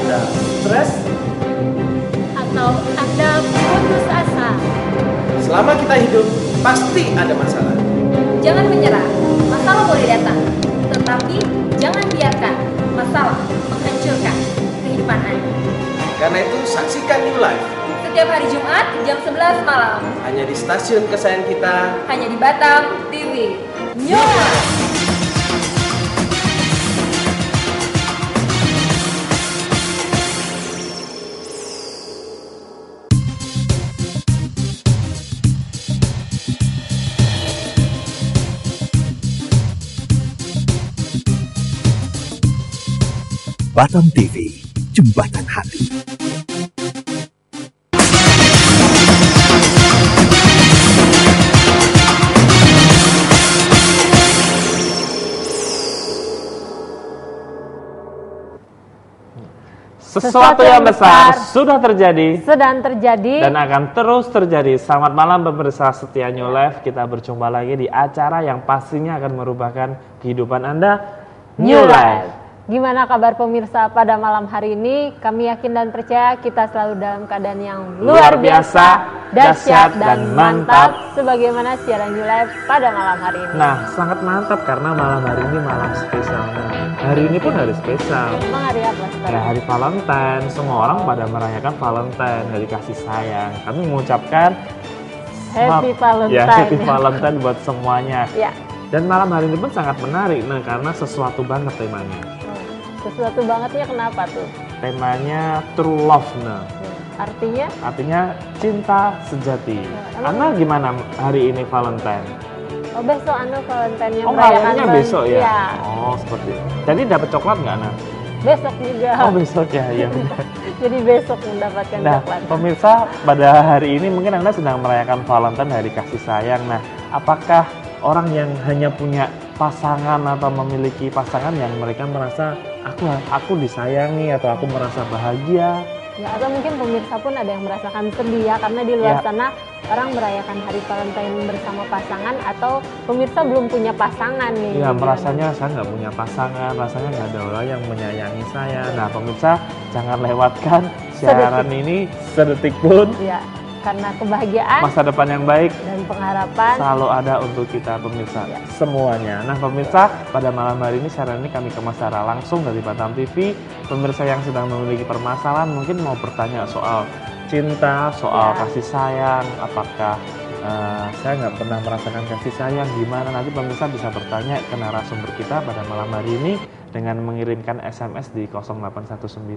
Anda stres, atau Anda putus asa. selama kita hidup pasti ada masalah. Jangan menyerah, masalah boleh datang, tetapi jangan biarkan masalah menghancurkan kehidupan Anda. Karena itu saksikan New Life Setiap hari Jumat jam 11 malam, hanya di stasiun kesayangan kita. hanya di Batam TV. New Life. Batam TV, Jembatan Hati. Sesuatu yang besar sudah terjadi Sedang terjadi. dan akan terus terjadi. Selamat malam pemirsa setia New Life. Kita berjumpa lagi di acara yang pastinya akan merubahkan kehidupan Anda, New Life. Gimana kabar pemirsa pada malam hari ini? Kami yakin dan percaya kita selalu dalam keadaan yang luar biasa, dahsyat dan mantap sebagaimana siaran New Life pada malam hari ini. Nah, sangat mantap karena malam hari ini malam spesialnya. Hari ini pun hari spesial. Emang hari apa Ya, sekarang? hari Valentine. Semua orang pada merayakan Valentine, dari kasih sayang. Kami mengucapkan Happy Valentine. Ya, Happy Valentine buat semuanya. Ya, Dan malam hari ini pun sangat menarik, nah karena sesuatu banget temanya. sesuatu bangetnya kenapa tuh? Temanya true love, nah. Artinya? Artinya cinta sejati. Anda gimana hari ini Valentine? Oh, besok Valentine yang Oh, merayakan malamnya besok ya? Iya, Oh, seperti. Jadi dapat coklat nggak, Nah? besok juga. Oh, besok ya, ya. Benar. Jadi besok mendapatkan Nah, coklat. pemirsa, pada hari ini mungkin Anda sedang merayakan Valentine, hari kasih sayang. Nah, apakah orang yang hanya punya pasangan atau memiliki pasangan yang mereka merasa aku disayangi atau aku merasa bahagia? Ya, atau mungkin pemirsa pun ada yang merasakan sedih ya, karena di luar Ya. sana orang merayakan hari Valentine bersama pasangan, atau pemirsa belum punya pasangan nih. Ya, Gimana? merasanya saya nggak punya pasangan, rasanya nggak ada orang yang menyayangi saya. Nah, pemirsa, jangan lewatkan siaran ini sedetik pun. Ya, karena kebahagiaan Masa depan yang baik dan pengharapan. selalu ada untuk kita pemirsa Ya. semuanya. Nah pemirsa, pada malam hari ini siaran ini kami kemas secara langsung dari Batam TV. Pemirsa yang sedang memiliki permasalahan mungkin mau bertanya soal cinta, soal Ya. kasih sayang, apakah saya nggak pernah merasakan kasih sayang, gimana, nanti pemirsa bisa bertanya ke narasumber kita pada malam hari ini dengan mengirimkan SMS di 0819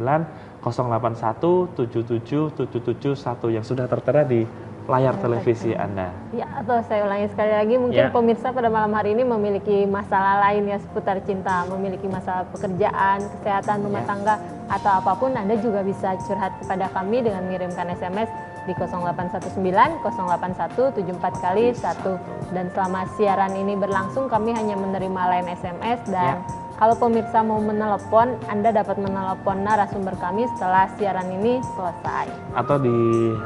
081 77 771 yang sudah tertera di layar televisi Anda. Ya, atau saya ulangi sekali lagi, mungkin Ya. pemirsa pada malam hari ini memiliki masalah lain ya seputar cinta, memiliki masalah pekerjaan, kesehatan, rumah Ya. tangga, atau apapun, Anda juga bisa curhat kepada kami dengan mengirimkan SMS di 0819 081 74 kali 1. Dan selama siaran ini berlangsung, kami hanya menerima line SMS dan kalau pemirsa mau menelepon, Anda dapat menelepon narasumber kami setelah siaran ini selesai. Atau di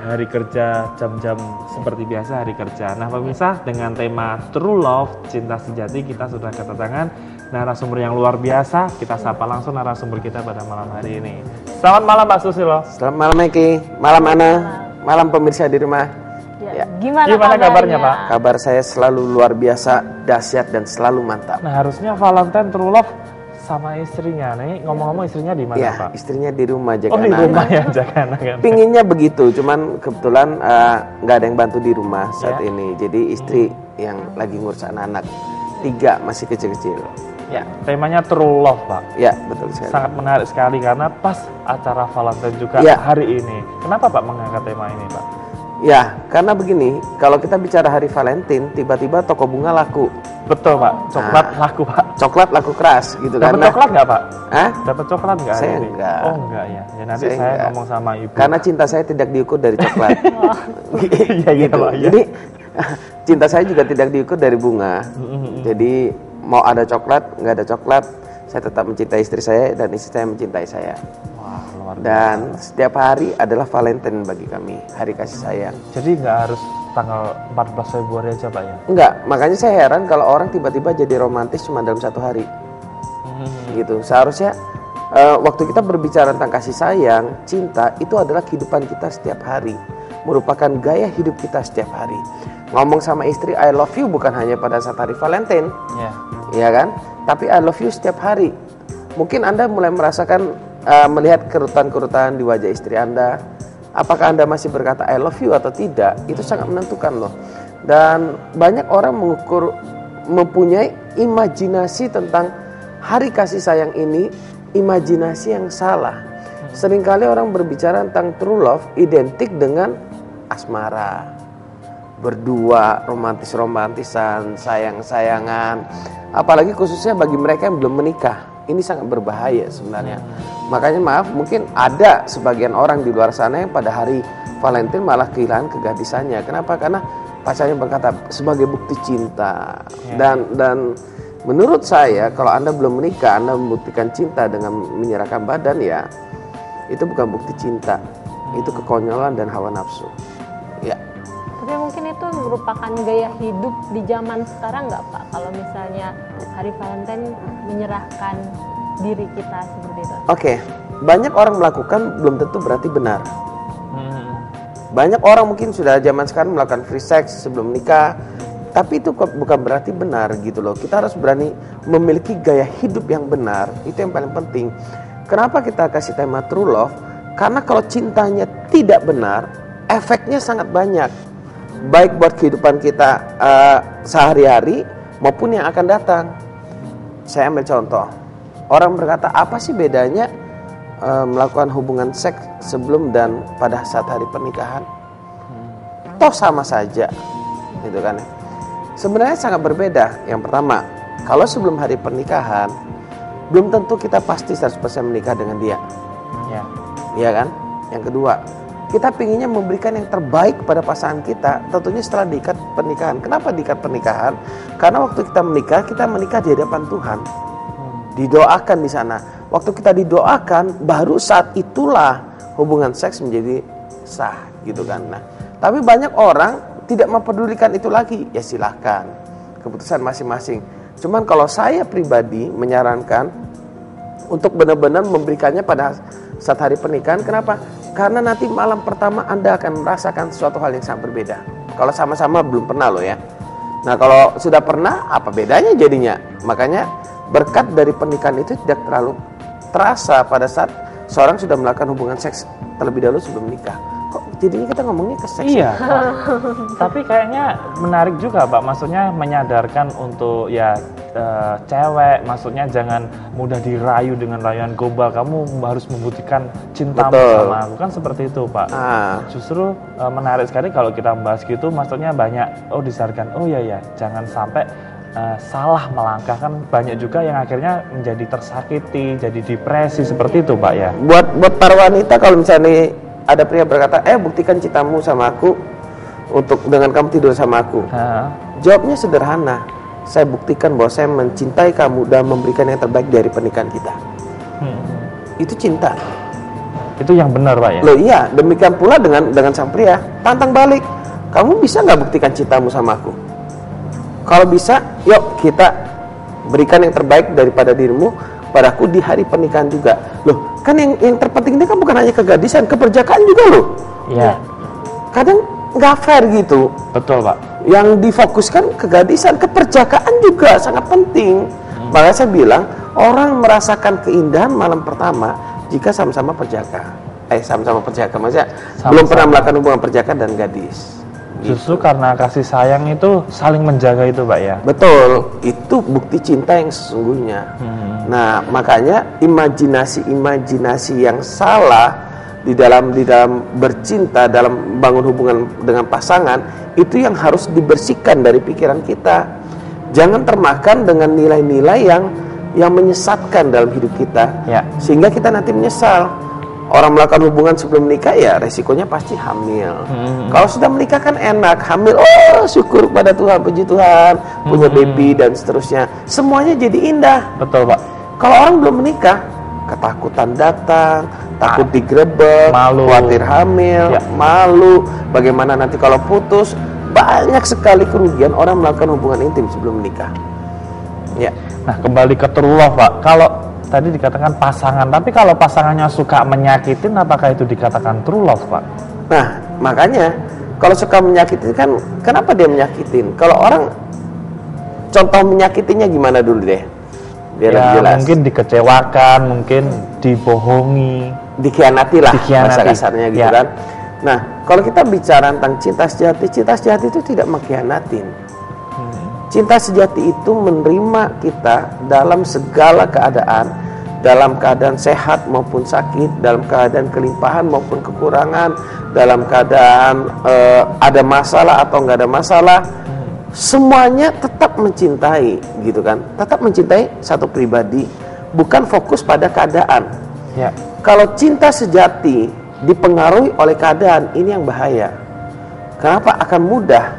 hari kerja, jam-jam seperti biasa hari kerja. Nah pemirsa, dengan tema True Love, cinta sejati, kita sudah kedatangan narasumber yang luar biasa. Kita sapa langsung narasumber kita pada malam hari ini. Selamat malam Pak Susilo. Selamat malam Eki, malam Ana, malam pemirsa di rumah. Ya, Ya. Gimana kabarnya, Pak? Kabar saya selalu luar biasa, dahsyat dan selalu mantap. Nah harusnya Valentine True Love sama istrinya. Nih ngomong-ngomong istrinya di mana Ya, Pak? istrinya di rumah jaga Oh di anak-anak. rumah ya, jaga anak-anak. Pinginnya begitu, cuman kebetulan nggak ada yang bantu di rumah saat Ya. ini. Jadi istri yang lagi ngurus anak-anak, 3 masih kecil-kecil. Ya, temanya True Love Pak. Ya, betul sekali. Sangat menarik sekali karena pas acara Valentine juga Ya. hari ini. Kenapa Pak mengangkat tema ini Pak? Ya, karena begini, kalau kita bicara hari Valentine, tiba-tiba toko bunga laku, Betul Pak, coklat laku Pak. coklat laku keras gitu Dapat karena. coklat nggak Pak? Hah? Dapat coklat nggak hari Saya ini? enggak. Oh enggak ya. Ya nanti Saya saya enggak. ngomong sama ibu. Karena cinta saya tidak diukur dari coklat. Iya iya Gitu. Pak. Ya. Jadi cinta saya juga tidak diukur dari bunga. Jadi mau ada coklat, nggak ada coklat, saya tetap mencintai istri saya dan istri saya mencintai saya. Wah luar biasa. Dan setiap hari adalah Valentine bagi kami, hari kasih sayang. Jadi nggak harus tanggal 14 Februari aja Pak ya? Enggak, makanya saya heran kalau orang tiba-tiba jadi romantis cuma dalam satu hari. Gitu. Seharusnya waktu kita berbicara tentang kasih sayang, cinta, itu adalah kehidupan kita setiap hari, merupakan gaya hidup kita setiap hari. Ngomong sama istri I love you bukan hanya pada saat hari Valentine, ya kan? Tapi I love you setiap hari. Mungkin Anda mulai merasakan melihat kerutan-kerutan di wajah istri Anda. Apakah Anda masih berkata I love you atau tidak? Itu sangat menentukan loh. Dan banyak orang mempunyai imajinasi tentang hari kasih sayang ini, imajinasi yang salah. Seringkali orang berbicara tentang true love identik dengan asmara, berdua, romantis-romantisan, sayang-sayangan. Apalagi khususnya bagi mereka yang belum menikah. Ini sangat berbahaya sebenarnya. Makanya maaf, mungkin ada sebagian orang di luar sana yang pada hari Valentine malah kehilangan kegadisannya. Kenapa? Karena pacarnya berkata sebagai bukti cinta. Dan menurut saya kalau Anda belum menikah, Anda membuktikan cinta dengan menyerahkan badan, ya itu bukan bukti cinta. Itu kekonyolan dan hawa nafsu. Ya. Tapi mungkin itu merupakan gaya hidup di zaman sekarang nggak Pak? Kalau misalnya hari Valentine menyerahkan diri kita seperti itu. Oke, banyak orang melakukan belum tentu berarti benar. Banyak orang mungkin sudah zaman sekarang melakukan free sex sebelum nikah, tapi itu bukan berarti benar gitu loh. Kita harus berani memiliki gaya hidup yang benar, itu yang paling penting. Kenapa kita kasih tema true love? Karena kalau cintanya tidak benar, efeknya sangat banyak. Baik buat kehidupan kita sehari-hari maupun yang akan datang. Saya ambil contoh. Orang berkata, apa sih bedanya melakukan hubungan seks sebelum dan pada saat hari pernikahan? Toh sama saja, gitu kan? Sebenarnya sangat berbeda. Yang pertama, kalau sebelum hari pernikahan, belum tentu kita pasti 100% menikah dengan dia. Iya kan? Yang kedua, kita pinginnya memberikan yang terbaik pada pasangan kita, tentunya setelah diikat pernikahan. Kenapa diikat pernikahan? Karena waktu kita menikah di hadapan Tuhan. Didoakan di sana. Waktu kita didoakan, baru saat itulah hubungan seks menjadi sah, gitu kan. Nah, tapi banyak orang tidak mempedulikan itu lagi. Ya silahkan, keputusan masing-masing. Cuman kalau saya pribadi menyarankan untuk benar-benar memberikannya pada saat hari pernikahan. Kenapa? Karena nanti malam pertama Anda akan merasakan sesuatu hal yang sangat berbeda. Kalau sama-sama belum pernah loh ya. Nah kalau sudah pernah, apa bedanya jadinya? Makanya berkat dari pernikahan itu tidak terlalu terasa pada saat seorang sudah melakukan hubungan seks terlebih dahulu sebelum menikah. Kok jadinya kita ngomongnya ke seks? Iya. Tapi kayaknya menarik juga Pak. Maksudnya menyadarkan untuk ya cewek, maksudnya jangan mudah dirayu dengan rayuan gombal. Kamu harus membuktikan cintamu sama aku, kan seperti itu Pak. Justru menarik sekali kalau kita membahas gitu. Maksudnya banyak disarankan, ya jangan sampai salah melangkah. Kan banyak juga yang akhirnya menjadi tersakiti, jadi depresi seperti itu Pak ya. Buat para wanita, kalau misalnya ada pria berkata, buktikan cintamu sama aku untuk dengan kamu tidur sama aku. Jawabnya sederhana. Saya buktikan bahwa saya mencintai kamu dan memberikan yang terbaik dari pernikahan kita. Itu cinta. Itu yang benar Pak ya? Loh iya, demikian pula dengan sang pria. Tantang balik, kamu bisa nggak buktikan cintamu sama aku? Kalau bisa, yuk kita berikan yang terbaik daripada dirimu padaku di hari pernikahan juga. Loh, kan yang terpenting ini kan bukan hanya kegadisan, keperjakaan juga loh. Iya. Kadang nggak fair gitu. Betul Pak. Yang difokuskan kegadisan, keperjakaan juga sangat penting. Makanya saya bilang, orang merasakan keindahan malam pertama jika sama-sama perjaka. Sama-sama perjaka, maksudnya belum pernah melakukan hubungan perjaka dan gadis. Justru karena kasih sayang itu saling menjaga itu Pak ya. Betul, itu bukti cinta yang sesungguhnya. Nah, makanya imajinasi yang salah di dalam bercinta, dalam bangun hubungan dengan pasangan, itu yang harus dibersihkan dari pikiran kita. Jangan termakan dengan nilai-nilai yang menyesatkan dalam hidup kita, sehingga kita nanti menyesal. Orang melakukan hubungan sebelum menikah ya resikonya pasti hamil. Kalau sudah menikah kan enak, hamil, syukur pada Tuhan, puji Tuhan, punya baby dan seterusnya. Semuanya jadi indah. Betul Pak. Kalau orang belum menikah, ketakutan datang, takut digrebek, malu, khawatir hamil, malu, bagaimana nanti kalau putus. Banyak sekali kerugian orang melakukan hubungan intim sebelum menikah. Ya. Nah kembali ke true love Pak. Kalau tadi dikatakan pasangan, tapi kalau pasangannya suka menyakitin, apakah itu dikatakan true love, Pak? Nah, makanya kalau suka menyakitin kan, kenapa dia menyakitin? Kalau orang contoh menyakitinya gimana dulu deh? Biar lebih jelas. Mungkin dikecewakan, mungkin dibohongi, dikhianati lah, bahasa dikhianati. kasarnya gitu kan. Nah, kalau kita bicara tentang cinta sejati itu tidak mengkhianatin. Cinta sejati itu menerima kita dalam segala keadaan, dalam keadaan sehat maupun sakit, dalam keadaan kelimpahan maupun kekurangan, dalam keadaan ada masalah atau nggak ada masalah, semuanya tetap mencintai, gitu kan? Tetap mencintai satu pribadi, bukan fokus pada keadaan. Ya. Kalau cinta sejati dipengaruhi oleh keadaan, ini yang bahaya. Kenapa? Akan mudah.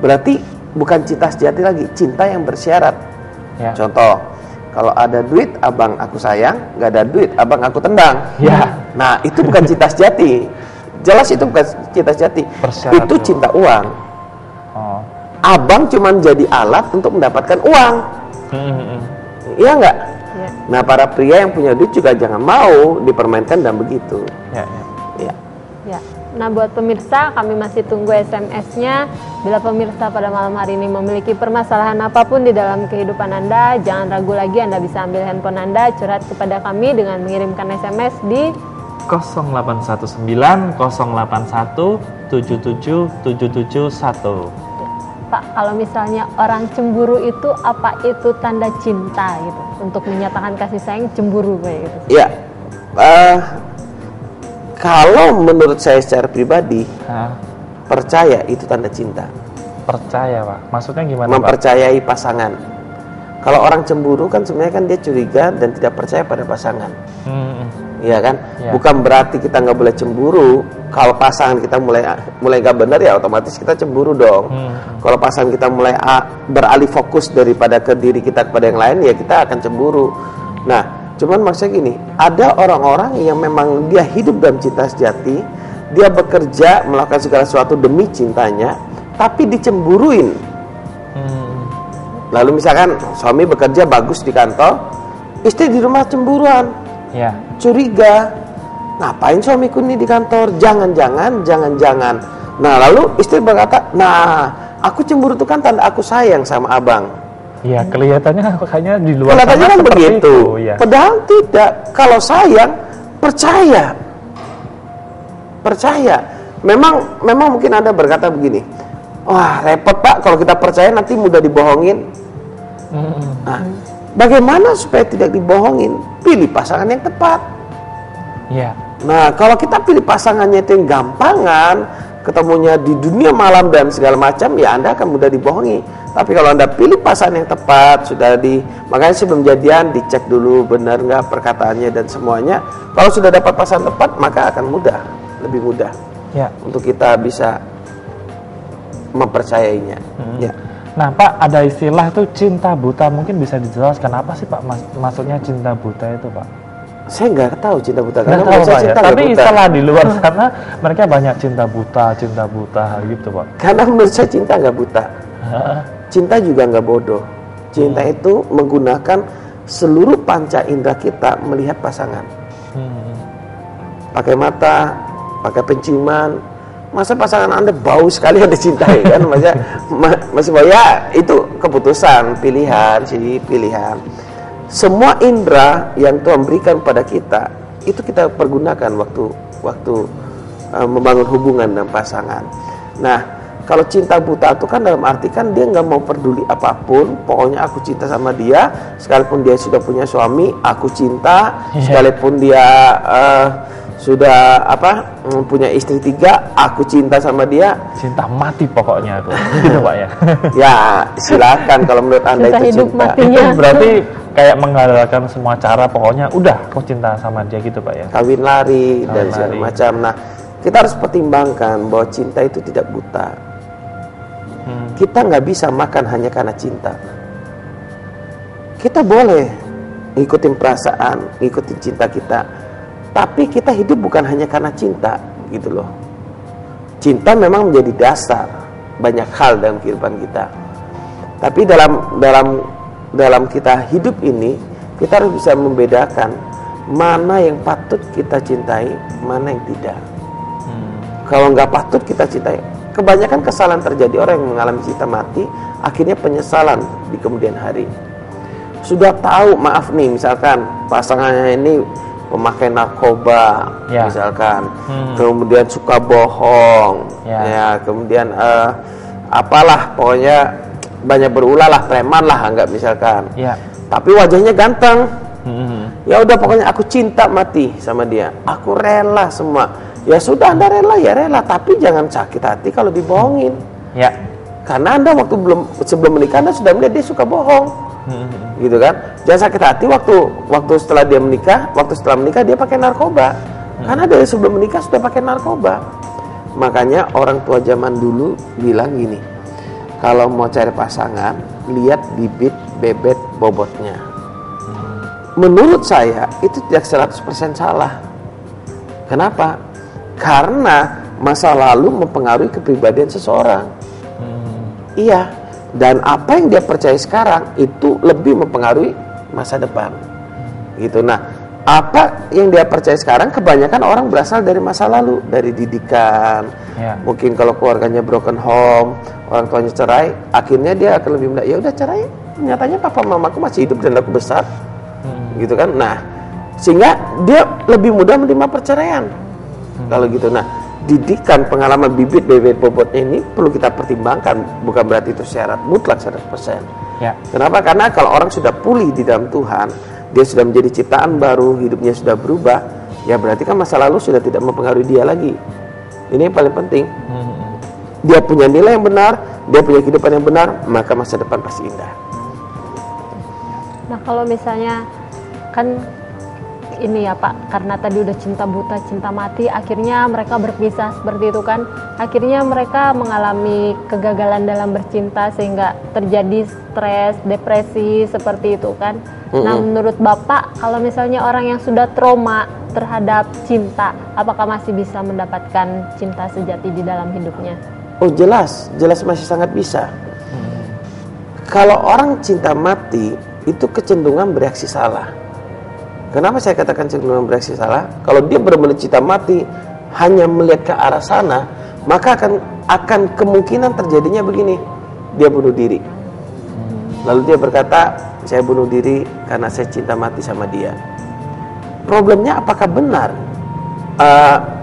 Berarti bukan cinta sejati lagi, cinta yang bersyarat. Ya. Contoh, kalau ada duit, abang aku sayang, nggak ada duit, abang aku tendang. Ya. Nah, itu bukan cinta sejati. Jelas itu bukan cinta sejati. Bersyarat Itu dulu. cinta uang. Oh. Abang cuma jadi alat untuk mendapatkan uang. Iya nggak? Ya. Nah, para pria yang punya duit juga jangan mau dipermainkan dan begitu. Ya. Ya. Ya. Nah, buat pemirsa, kami masih tunggu SMS-nya. Bila pemirsa pada malam hari ini memiliki permasalahan apapun di dalam kehidupan Anda, jangan ragu lagi, Anda bisa ambil handphone Anda, curhat kepada kami dengan mengirimkan SMS di 0819 081 77771. Pak, kalau misalnya orang cemburu itu, apa itu tanda cinta gitu? Untuk menyatakan kasih sayang, cemburu kayak gitu. Ya. Kalau menurut saya secara pribadi, percaya itu tanda cinta. Percaya, Pak. Maksudnya gimana, Pak? Mempercayai pasangan. Kalau orang cemburu kan sebenarnya kan dia curiga dan tidak percaya pada pasangan. Iya kan? Ya. Bukan berarti kita nggak boleh cemburu. Kalau pasangan kita mulai nggak benar, ya otomatis kita cemburu dong. Kalau pasangan kita mulai beralih fokus daripada ke diri kita kepada yang lain, ya kita akan cemburu. Nah, cuman maksudnya gini, ada orang-orang yang memang dia hidup dalam cinta sejati, dia bekerja melakukan segala sesuatu demi cintanya, tapi dicemburuin. Lalu misalkan suami bekerja bagus di kantor, istri di rumah cemburuan. Ya. Curiga, ngapain suamiku ini di kantor? Jangan-jangan. Nah, lalu istri berkata, nah, aku cemburu itu kan tanda aku sayang sama abang. Ya, kelihatannya kayaknya di luar Kelihatannya sana kan seperti begitu. itu, ya. Padahal tidak. Kalau sayang, percaya. Memang mungkin Anda berkata begini, wah repot Pak, kalau kita percaya nanti mudah dibohongin. Nah, bagaimana supaya tidak dibohongin? Pilih pasangan yang tepat. Ya. Nah, kalau kita pilih pasangannya itu yang gampangan, ketemunya di dunia malam dan segala macam, ya Anda akan mudah dibohongi. Tapi kalau Anda pilih pasangan yang tepat, makanya sebelum jadian dicek dulu benar nggak perkataannya dan semuanya. Kalau sudah dapat pasangan tepat, maka akan lebih mudah Ya. untuk kita bisa mempercayainya. Ya. Nah, Pak, ada istilah tuh cinta buta. Mungkin bisa dijelaskan apa sih, Pak, maksudnya cinta buta itu, Pak? Saya nggak tahu cinta buta, Nggak karena tahu, menurut saya Pak, ya? cinta nggak Tapi buta. istilah di luar sana mereka banyak cinta buta gitu, Pak. Karena menurut saya cinta nggak buta. Cinta juga nggak bodoh. Cinta itu menggunakan seluruh panca indera kita melihat pasangan. Pakai mata, pakai penciuman. Masa pasangan Anda bau sekali Anda cintai kan? Masih bau, ya itu keputusan, pilihan. Semua indera yang Tuhan berikan pada kita, itu kita pergunakan waktu membangun hubungan dengan pasangan. Nah, kalau cinta buta itu kan dalam arti kan dia nggak mau peduli apapun, pokoknya aku cinta sama dia, sekalipun dia sudah punya suami, aku cinta, sekalipun dia sudah punya istri 3, aku cinta sama dia. Cinta mati pokoknya tuh. Gitu, Pak, ya. Ya, silakan kalau menurut Anda Cinta itu hidup cinta. matinya. Itu berarti kayak mengandalkan semua cara, pokoknya udah aku cinta sama dia gitu, Pak, ya. Kawin lari dan Kawin segala lari. macam. Nah, kita harus pertimbangkan bahwa cinta itu tidak buta. Kita nggak bisa makan hanya karena cinta. Kita boleh ngikutin perasaan, ngikutin cinta kita, tapi kita hidup bukan hanya karena cinta, gitu loh. Cinta memang menjadi dasar banyak hal dalam kehidupan kita. Tapi dalam kita hidup ini, kita harus bisa membedakan mana yang patut kita cintai, mana yang tidak. Kalau nggak patut kita cintai, kebanyakan kesalahan terjadi orang yang mengalami cinta mati, akhirnya penyesalan di kemudian hari. Sudah tahu, maaf nih, misalkan pasangannya ini pemakai narkoba, misalkan, kemudian suka bohong, ya, kemudian apalah, pokoknya banyak berulah lah, preman lah, anggap misalkan. Tapi wajahnya ganteng. Ya udah, pokoknya aku cinta mati sama dia, aku rela semua. Ya sudah, Anda rela ya rela, tapi jangan sakit hati kalau dibohongin. Karena Anda sebelum menikah Anda sudah melihat dia suka bohong, gitu kan? Jangan sakit hati waktu setelah menikah dia pakai narkoba, karena dari sebelum menikah sudah pakai narkoba. Makanya orang tua zaman dulu bilang gini, kalau mau cari pasangan, lihat bibit bebet bobotnya. Menurut saya itu tidak 100% salah. Kenapa? Karena masa lalu mempengaruhi kepribadian seseorang. Iya, dan apa yang dia percaya sekarang itu lebih mempengaruhi masa depan. Gitu. Nah, apa yang dia percaya sekarang kebanyakan orang berasal dari masa lalu, dari didikan. Mungkin kalau keluarganya broken home, orang tuanya cerai, akhirnya dia akan lebih mudah, ya udah cerai. Nyatanya papa mamaku masih hidup dan aku besar. Gitu kan. Nah, sehingga dia lebih mudah menerima perceraian. Kalau gitu. Nah, didikan, pengalaman bibit bebet bobotnya ini perlu kita pertimbangkan, bukan berarti itu syarat mutlak 100%. Kenapa? Karena kalau orang sudah pulih di dalam Tuhan, dia sudah menjadi ciptaan baru, hidupnya sudah berubah, ya berarti kan masa lalu sudah tidak mempengaruhi dia lagi. Ini yang paling penting. Dia punya nilai yang benar, dia punya kehidupan yang benar, maka masa depan pasti indah. Nah, kalau misalnya kan ini ya Pak, karena tadi udah cinta buta, cinta mati, akhirnya mereka berpisah seperti itu kan. Akhirnya mereka mengalami kegagalan dalam bercinta sehingga terjadi stres, depresi seperti itu kan. Nah, menurut Bapak, kalau misalnya orang yang sudah trauma terhadap cinta, apakah masih bisa mendapatkan cinta sejati di dalam hidupnya? Oh jelas masih sangat bisa. Kalau orang cinta mati, itu kecenderungan bereaksi salah. Kenapa saya katakan cenderung bereaksi salah? Kalau dia benar-benar cinta mati hanya melihat ke arah sana, maka akan kemungkinan terjadinya begini, dia bunuh diri. Lalu dia berkata, saya bunuh diri karena saya cinta mati sama dia. Problemnya apakah benar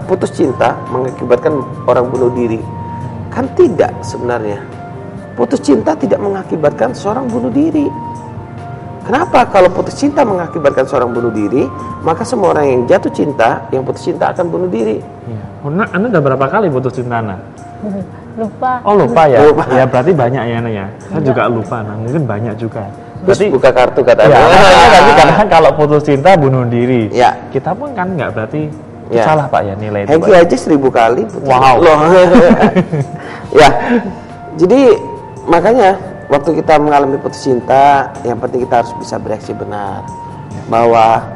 putus cinta mengakibatkan orang bunuh diri? Kan tidak sebenarnya. Putus cinta tidak mengakibatkan seorang bunuh diri. Kenapa? Kalau putus cinta mengakibatkan seorang bunuh diri, maka semua orang yang jatuh cinta, yang putus cinta akan bunuh diri. Anda udah berapa kali putus cinta, Ana? Lupa. Oh lupa ya? Ya berarti banyak ya, Ana ya? Saya juga lupa, Ana. Mungkin banyak juga. Terus buka kartu katanya. Karena kan kalau putus cinta bunuh diri. Kita pun kan nggak berarti salah Pak ya nilai itu. Hengki aja 1000 kali. Wow. Jadi makanya waktu kita mengalami putus cinta, yang penting kita harus bisa bereaksi benar, bahwa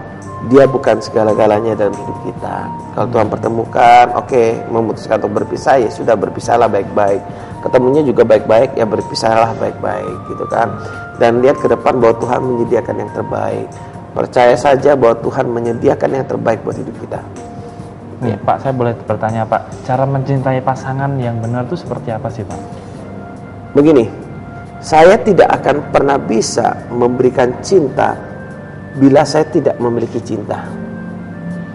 dia bukan segala-galanya dalam hidup kita. Kalau Tuhan pertemukan, memutuskan untuk berpisah, ya sudah, berpisahlah baik-baik. Ketemunya juga baik-baik, ya berpisahlah baik-baik, gitu kan. Dan lihat ke depan bahwa Tuhan menyediakan yang terbaik. Percaya saja bahwa Tuhan menyediakan yang terbaik buat hidup kita. Pak, saya boleh bertanya Pak, cara mencintai pasangan yang benar itu seperti apa sih Pak? Begini, saya tidak akan pernah bisa memberikan cinta bila saya tidak memiliki cinta.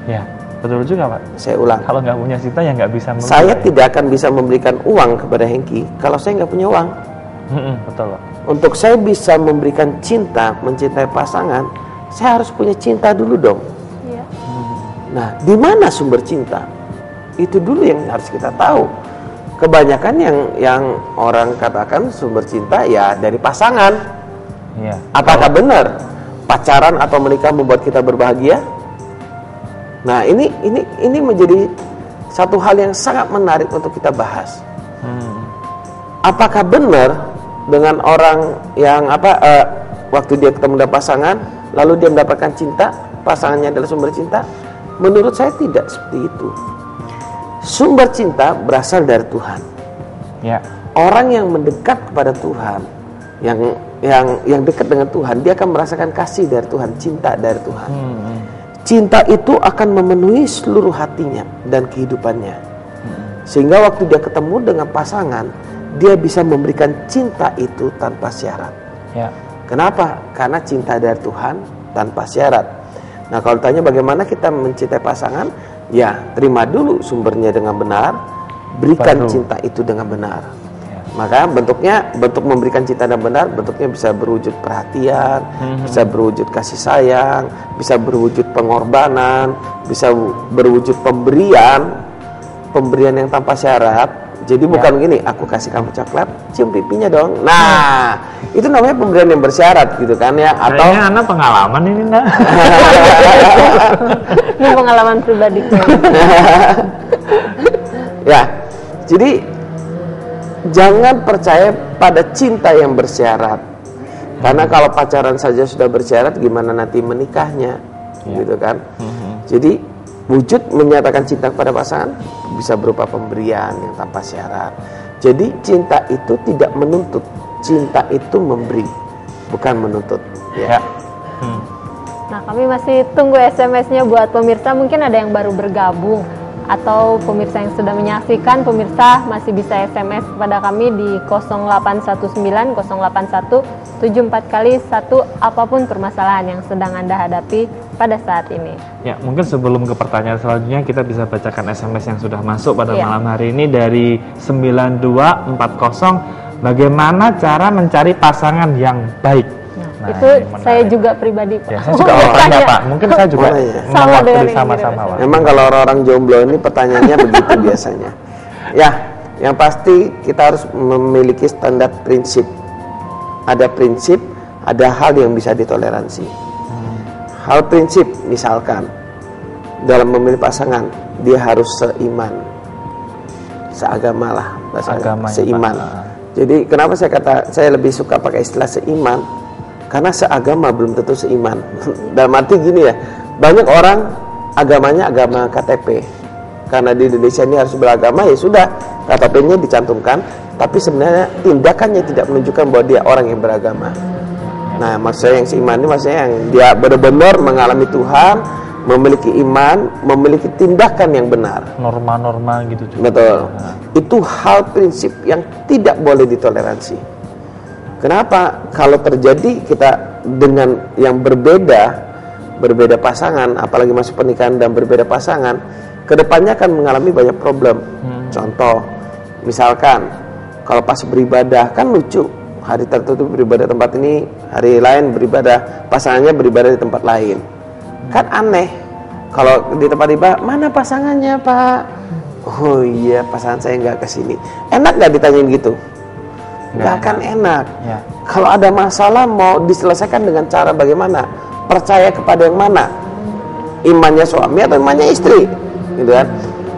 Ya, betul juga Pak. Saya ulang. Kalau nggak punya cinta ya nggak bisa memberikan. Saya tidak akan bisa memberikan uang kepada Hengki kalau saya nggak punya uang. Betul Pak. Untuk saya bisa memberikan cinta, mencintai pasangan, saya harus punya cinta dulu dong. Iya. Nah, di mana sumber cinta? Itu dulu yang harus kita tahu. Kebanyakan yang orang katakan sumber cinta ya dari pasangan. Iya. Apakah benar pacaran atau menikah membuat kita berbahagia? Nah, ini menjadi satu hal yang sangat menarik untuk kita bahas. Apakah benar dengan orang yang waktu dia ketemu dengan pasangan lalu dia mendapatkan cinta, pasangannya adalah sumber cinta? Menurut saya tidak seperti itu. Sumber cinta berasal dari Tuhan. Ya. Orang yang mendekat kepada Tuhan, yang yang dekat dengan Tuhan, dia akan merasakan kasih dari Tuhan, cinta dari Tuhan. Cinta itu akan memenuhi seluruh hatinya dan kehidupannya. Sehingga waktu dia ketemu dengan pasangan, dia bisa memberikan cinta itu tanpa syarat. Ya. Kenapa? Karena cinta dari Tuhan tanpa syarat. Nah, kalau tanya bagaimana kita mencintai pasangan, ya terima dulu sumbernya dengan benar, berikan cinta itu dengan benar. Maka bentuk memberikan cinta dan benar, bentuknya bisa berwujud perhatian, bisa berwujud kasih sayang, bisa berwujud pengorbanan, bisa berwujud pemberian yang tanpa syarat. Jadi bukan gini, aku kasih kamu coklat, cium pipinya dong. Nah, itu namanya pemberian yang bersyarat gitu kan ya. Atau kayaknya Ana pengalaman ini, Nak. Ini pengalaman pribadi. Ya, jadi jangan percaya pada cinta yang bersyarat. Karena kalau pacaran saja sudah bersyarat, gimana nanti menikahnya, gitu kan? Jadi wujud menyatakan cinta kepada pasangan bisa berupa pemberian yang tanpa syarat. Jadi cinta itu tidak menuntut, cinta itu memberi, bukan menuntut. Ya. Nah, kami masih tunggu SMS-nya buat pemirsa. Mungkin ada yang baru bergabung atau pemirsa yang sudah menyaksikan, pemirsa masih bisa SMS kepada kami di 0819-081-74 kali 1 apapun permasalahan yang sedang Anda hadapi pada saat ini. Ya, mungkin sebelum ke pertanyaan selanjutnya kita bisa bacakan SMS yang sudah masuk pada Iya. malam hari ini dari 9240. Bagaimana cara mencari pasangan yang baik? Nah, itu ini menarik. saya juga pribadi, Pak. Ya, saya juga mau tanya, Pak. Mungkin saya juga Sama mewakili dengan yang sama-sama, dikirim. Pak. Memang kalau orang jomblo ini pertanyaannya begitu biasanya. Ya, yang pasti kita harus memiliki standar prinsip. Ada prinsip, ada hal yang bisa ditoleransi. Hal prinsip, misalkan dalam memilih pasangan, dia harus seiman, seagama lah, Agamanya, seiman. Pak. Jadi kenapa saya lebih suka pakai istilah seiman? Karena seagama belum tentu seiman. Dalam arti gini ya, banyak orang agamanya agama KTP. Karena di Indonesia ini harus beragama, ya sudah, KTP-nya dicantumkan, tapi sebenarnya tindakannya tidak menunjukkan bahwa dia orang yang beragama. Nah, maksudnya yang seiman ini maksudnya yang dia benar-benar mengalami Tuhan, memiliki iman, memiliki tindakan yang benar. Norma-norma gitu juga. Betul. Itu hal prinsip yang tidak boleh ditoleransi. Kenapa? Kalau terjadi kita dengan yang berbeda pasangan, apalagi masuk pernikahan dan berbeda pasangan, kedepannya akan mengalami banyak problem. Contoh, misalkan kalau pas beribadah, kan lucu, hari tertentu beribadah tempat ini, hari lain beribadah, pasangannya beribadah di tempat lain. Kan aneh. Kalau di tempat ibadah, mana pasangannya, Pak? Oh iya, pasangan saya nggak kesini. Enak nggak ditanyain gitu? Nggak akan enak. Ya. Kalau ada masalah mau diselesaikan dengan cara bagaimana? Percaya kepada yang mana? Imannya suami atau imannya istri? Gitu kan?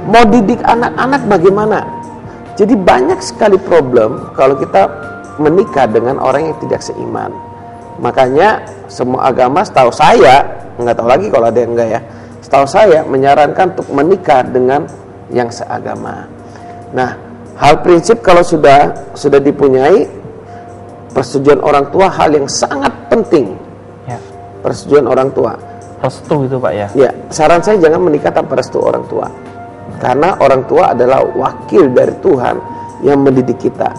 Mau didik anak-anak bagaimana? Jadi banyak sekali problem kalau kita menikah dengan orang yang tidak seiman. Makanya semua agama, setahu saya, nggak tahu lagi kalau ada yang enggak ya, setahu saya menyarankan untuk menikah dengan yang seagama. Nah, hal prinsip kalau sudah dipunyai, persetujuan orang tua hal yang sangat penting. Ya. Persetujuan orang tua. Restu itu, Pak ya. Ya, saran saya jangan menikah tanpa restu orang tua. Karena orang tua adalah wakil dari Tuhan yang mendidik kita.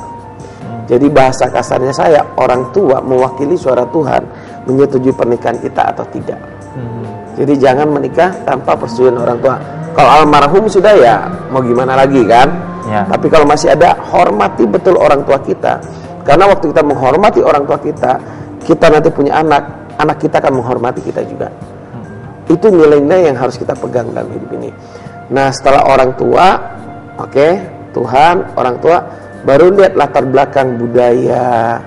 Jadi bahasa kasarnya saya, orang tua mewakili suara Tuhan menyetujui pernikahan kita atau tidak. Jadi jangan menikah tanpa persetujuan orang tua. Kalau almarhum sudah, ya mau gimana lagi kan? Ya. Tapi kalau masih ada, hormati betul orang tua kita. Karena waktu kita menghormati orang tua kita nanti punya anak kita akan menghormati kita juga. Itu nilai-nilai yang harus kita pegang dalam hidup ini. Nah, setelah orang tua, oke, Tuhan, orang tua, baru lihat latar belakang budaya,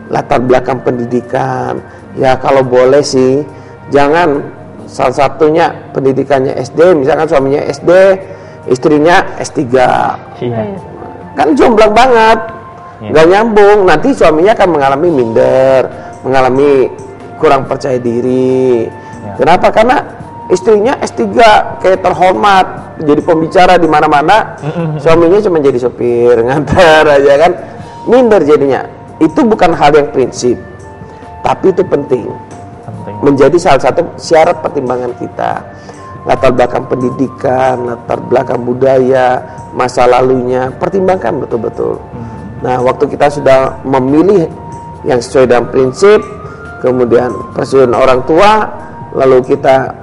latar belakang pendidikan. Ya kalau boleh sih, jangan salah satunya pendidikannya SD, misalkan suaminya SD, istrinya S3. Iya. Kan jomblang banget, nggak nyambung. Nanti suaminya akan mengalami minder, mengalami kurang percaya diri. Kenapa? Karena istrinya S3 kayak terhormat, jadi pembicara di mana-mana, suaminya cuma jadi sopir, nganter aja kan, minder jadinya. Itu bukan hal yang prinsip. Tapi itu penting. Penting. Menjadi salah satu syarat pertimbangan kita. Latar belakang pendidikan, latar belakang budaya, masa lalunya, pertimbangkan betul-betul. Nah, waktu kita sudah memilih yang sesuai dengan prinsip, kemudian persetujuan orang tua, lalu kita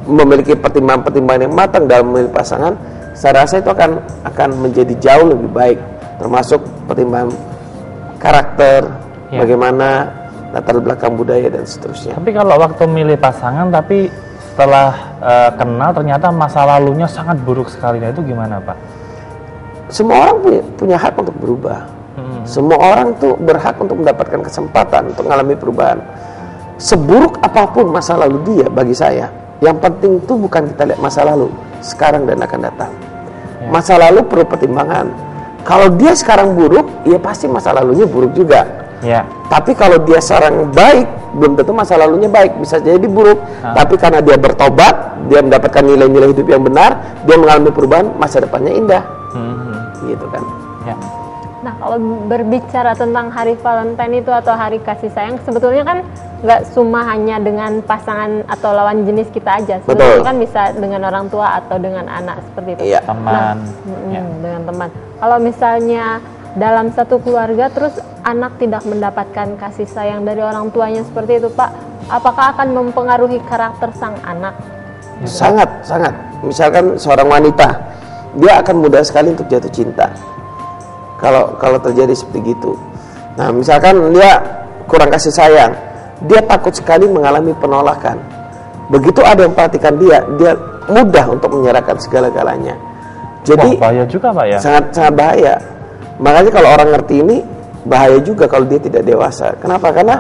memiliki pertimbangan-pertimbangan yang matang dalam memilih pasangan, saya rasa itu akan menjadi jauh lebih baik, termasuk pertimbangan karakter, bagaimana latar belakang budaya dan seterusnya. Tapi kalau waktu milih pasangan, tapi setelah kenal ternyata masa lalunya sangat buruk sekali, nah itu gimana Pak? Semua orang punya hak untuk berubah. Semua orang tuh berhak untuk mendapatkan kesempatan untuk mengalami perubahan. Seburuk apapun masa lalu dia bagi saya, yang penting itu bukan kita lihat masa lalu, sekarang dan akan datang. Masa lalu perlu pertimbangan. Kalau dia sekarang buruk, ya pasti masa lalunya buruk juga. Tapi kalau dia sekarang baik, belum tentu masa lalunya baik, bisa jadi buruk. Tapi karena dia bertobat, dia mendapatkan nilai-nilai hidup yang benar, dia mengalami perubahan, masa depannya indah. Gitu kan. Nah, kalau berbicara tentang hari Valentine itu atau hari kasih sayang, sebetulnya kan nggak cuma hanya dengan pasangan atau lawan jenis kita aja. Sebetulnya kan bisa dengan orang tua atau dengan anak seperti itu. Teman. Dengan teman. Kalau misalnya dalam satu keluarga terus anak tidak mendapatkan kasih sayang dari orang tuanya seperti itu, Pak, apakah akan mempengaruhi karakter sang anak? Sangat. Misalkan seorang wanita, dia akan mudah sekali untuk jatuh cinta. Kalau terjadi seperti itu. Nah, misalkan dia kurang kasih sayang, dia takut sekali mengalami penolakan. Begitu ada yang perhatikan dia mudah untuk menyerahkan segala-galanya. Jadi bahaya juga Pak ya? Sangat bahaya. Makanya kalau orang ngerti ini, bahaya juga kalau dia tidak dewasa. Kenapa? Karena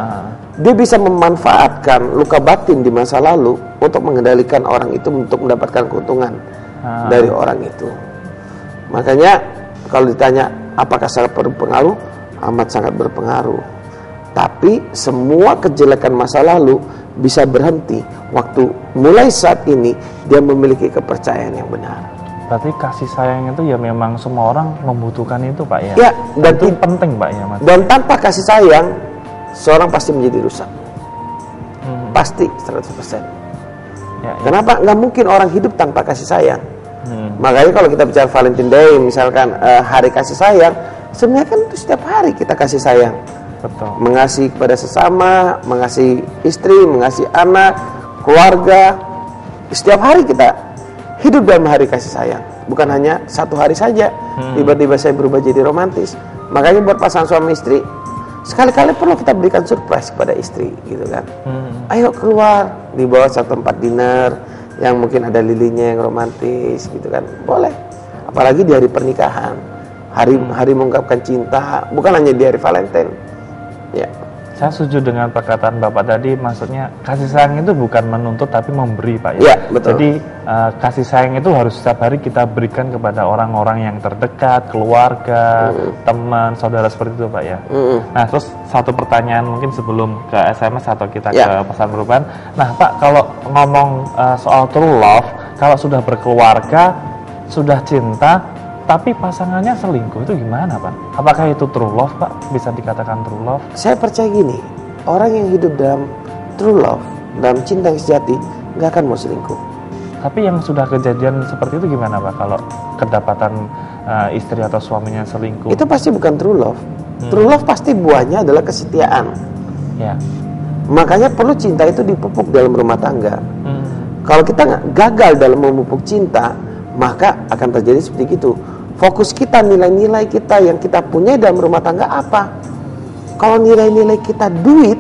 dia bisa memanfaatkan luka batin di masa lalu untuk mengendalikan orang itu untuk mendapatkan keuntungan dari orang itu. Makanya kalau ditanya apakah sangat berpengaruh, amat sangat berpengaruh. Tapi semua kejelekan masa lalu bisa berhenti waktu mulai saat ini dia memiliki kepercayaan yang benar. Berarti kasih sayang itu ya memang semua orang membutuhkan itu Pak ya? Ya, dan itu penting Pak ya Mas? Dan tanpa kasih sayang, seorang pasti menjadi rusak. Pasti 100%. Kenapa? Nggak mungkin orang hidup tanpa kasih sayang. Makanya kalau kita bicara Valentine Day, misalkan hari kasih sayang, sebenarnya kan itu setiap hari kita kasih sayang. Betul. Mengasihi kepada sesama, mengasihi istri, mengasihi anak, keluarga. Setiap hari kita hidup dalam hari kasih sayang. Bukan hanya satu hari saja, tiba-tiba saya berubah jadi romantis. Makanya buat pasangan suami istri, sekali-kali perlu kita berikan surprise kepada istri, gitu kan. Ayo keluar, dibawa satu tempat dinner yang mungkin ada lilinnya yang romantis, gitu kan. Boleh. Apalagi di hari pernikahan, hari mengungkapkan cinta, bukan hanya di hari Valentine. Ya. Saya setuju dengan perkataan Bapak tadi, maksudnya kasih sayang itu bukan menuntut tapi memberi Pak ya. Iya, betul. Jadi kasih sayang itu harus setiap hari kita berikan kepada orang-orang yang terdekat, keluarga, teman, saudara seperti itu Pak ya. Nah, terus satu pertanyaan mungkin sebelum ke SMS atau kita ke pesan perubahan. Nah Pak, kalau ngomong soal true love, kalau sudah berkeluarga, sudah cinta, tapi pasangannya selingkuh, itu gimana Pak? Apakah itu true love Pak? Bisa dikatakan true love? Saya percaya gini, orang yang hidup dalam true love, dalam cinta yang sejati, nggak akan mau selingkuh. Tapi yang sudah kejadian seperti itu gimana Pak? Kalau kedapatan istri atau suaminya selingkuh? Itu pasti bukan true love. True love pasti buahnya adalah kesetiaan. Ya. Makanya perlu cinta itu dipupuk dalam rumah tangga. Kalau kita gagal dalam memupuk cinta, maka akan terjadi seperti itu. Fokus kita, nilai-nilai kita yang kita punya dalam rumah tangga apa? Kalau nilai-nilai kita duit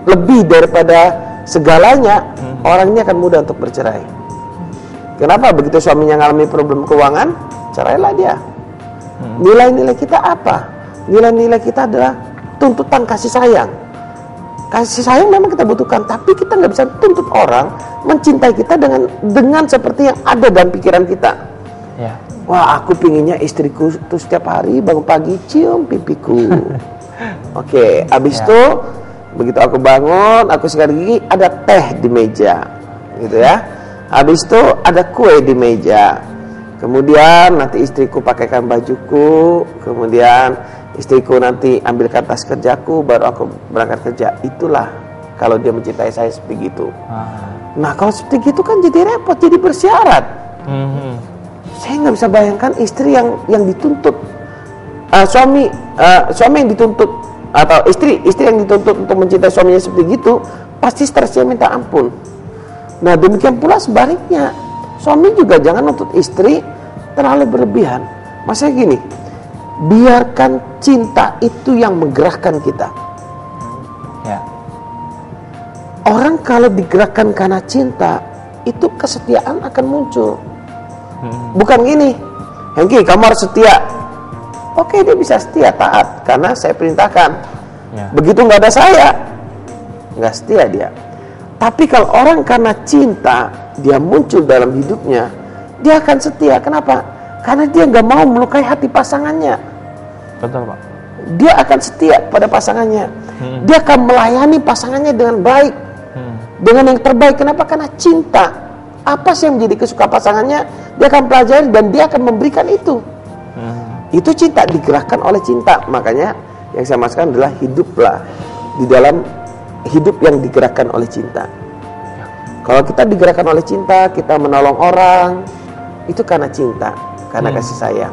lebih daripada segalanya, orang ini akan mudah untuk bercerai. Kenapa? Begitu suaminya mengalami problem keuangan, cerailah dia. Nilai-nilai kita apa? Nilai-nilai kita adalah tuntutan kasih sayang. Kasih sayang memang kita butuhkan, tapi kita nggak bisa tuntut orang mencintai kita dengan seperti yang ada dalam pikiran kita. Ya. Wah, aku pinginnya istriku tuh setiap hari bangun pagi cium pipiku. Oke, abis itu begitu aku bangun, aku sikat gigi, ada teh di meja, gitu ya. Habis itu ada kue di meja. Kemudian nanti istriku pakaikan bajuku, kemudian istriku nanti ambilkan tas kerjaku baru aku berangkat kerja. Itulah kalau dia mencintai saya seperti itu. Nah kalau seperti itu kan jadi repot, jadi bersyarat. Saya nggak bisa bayangkan istri yang dituntut, suami yang dituntut atau istri yang dituntut untuk mencintai suaminya seperti itu, pasti stresnya minta ampun. Nah demikian pula sebaliknya, suami juga jangan nuntut istri terlalu berlebihan. Maksudnya gini, biarkan cinta itu yang menggerakkan kita. Ya. Orang kalau digerakkan karena cinta, itu kesetiaan akan muncul. Bukan gini, Hengki kamu harus setia. Oke, dia bisa setia, taat karena saya perintahkan. Ya. Begitu nggak ada saya, nggak setia dia. Tapi kalau orang karena cinta dia muncul dalam hidupnya, dia akan setia. Kenapa? Karena dia nggak mau melukai hati pasangannya. Betul, Pak. Dia akan setia pada pasangannya. Dia akan melayani pasangannya dengan baik, dengan yang terbaik. Kenapa? Karena cinta. Apa sih yang menjadi kesukaan pasangannya, dia akan pelajari dan dia akan memberikan itu. Itu cinta, digerakkan oleh cinta. Makanya yang saya maksudkan adalah hiduplah di dalam hidup yang digerakkan oleh cinta. Kalau kita digerakkan oleh cinta, kita menolong orang, itu karena cinta, karena kasih sayang.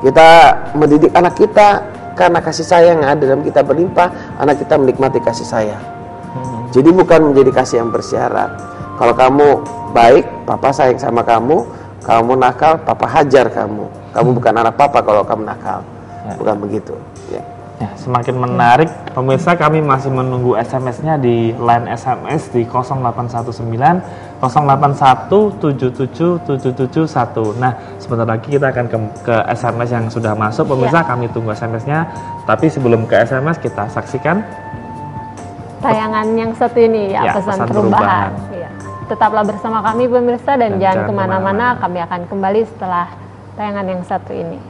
Kita mendidik anak kita karena kasih sayang yang ada dalam kita berlimpah, anak kita menikmati kasih sayang. Jadi bukan menjadi kasih yang bersyarat. Kalau kamu baik, papa sayang sama kamu. Kamu nakal, papa hajar kamu. Kamu bukan anak papa kalau kamu nakal. Bukan begitu. Ya. Ya, semakin menarik. Pemirsa, kami masih menunggu SMS-nya di line SMS di 0819 0817777771. Nah, sebentar lagi kita akan ke SMS yang sudah masuk. Pemirsa, kami tunggu SMS-nya. Tapi sebelum ke SMS, kita saksikan tayangan yang satu ini ya, pesan perubahan. Ya. Tetaplah bersama kami pemirsa dan jangan kemana-mana. Kami akan kembali setelah tayangan yang satu ini.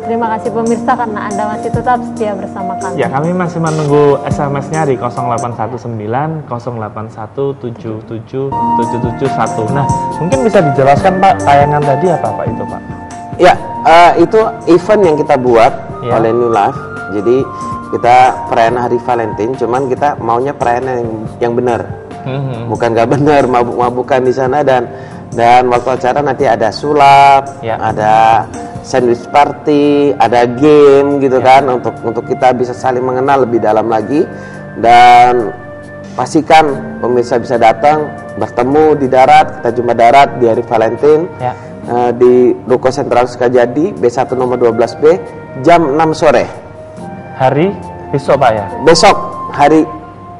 Terima kasih pemirsa karena Anda masih tetap setia bersama kami. Ya, kami masih menunggu SMS-nya di 0819 0817777771. Nah, mungkin bisa dijelaskan Pak, tayangan tadi apa Pak itu Pak? Ya, itu event yang kita buat oleh New Life. Jadi kita perayaan Hari Valentine, cuman kita maunya perayaan yang benar. Bukan nggak benar, mabuk-mabukan di sana dan waktu acara nanti ada sulap, ada sandwich party, ada game gitu kan untuk kita bisa saling mengenal lebih dalam lagi dan pastikan pemirsa bisa datang bertemu di darat, kita jumpa darat di hari Valentine di Ruko Sentral Sukajadi B1 nomor 12B jam 6 sore. Hari besok Pak ya? Besok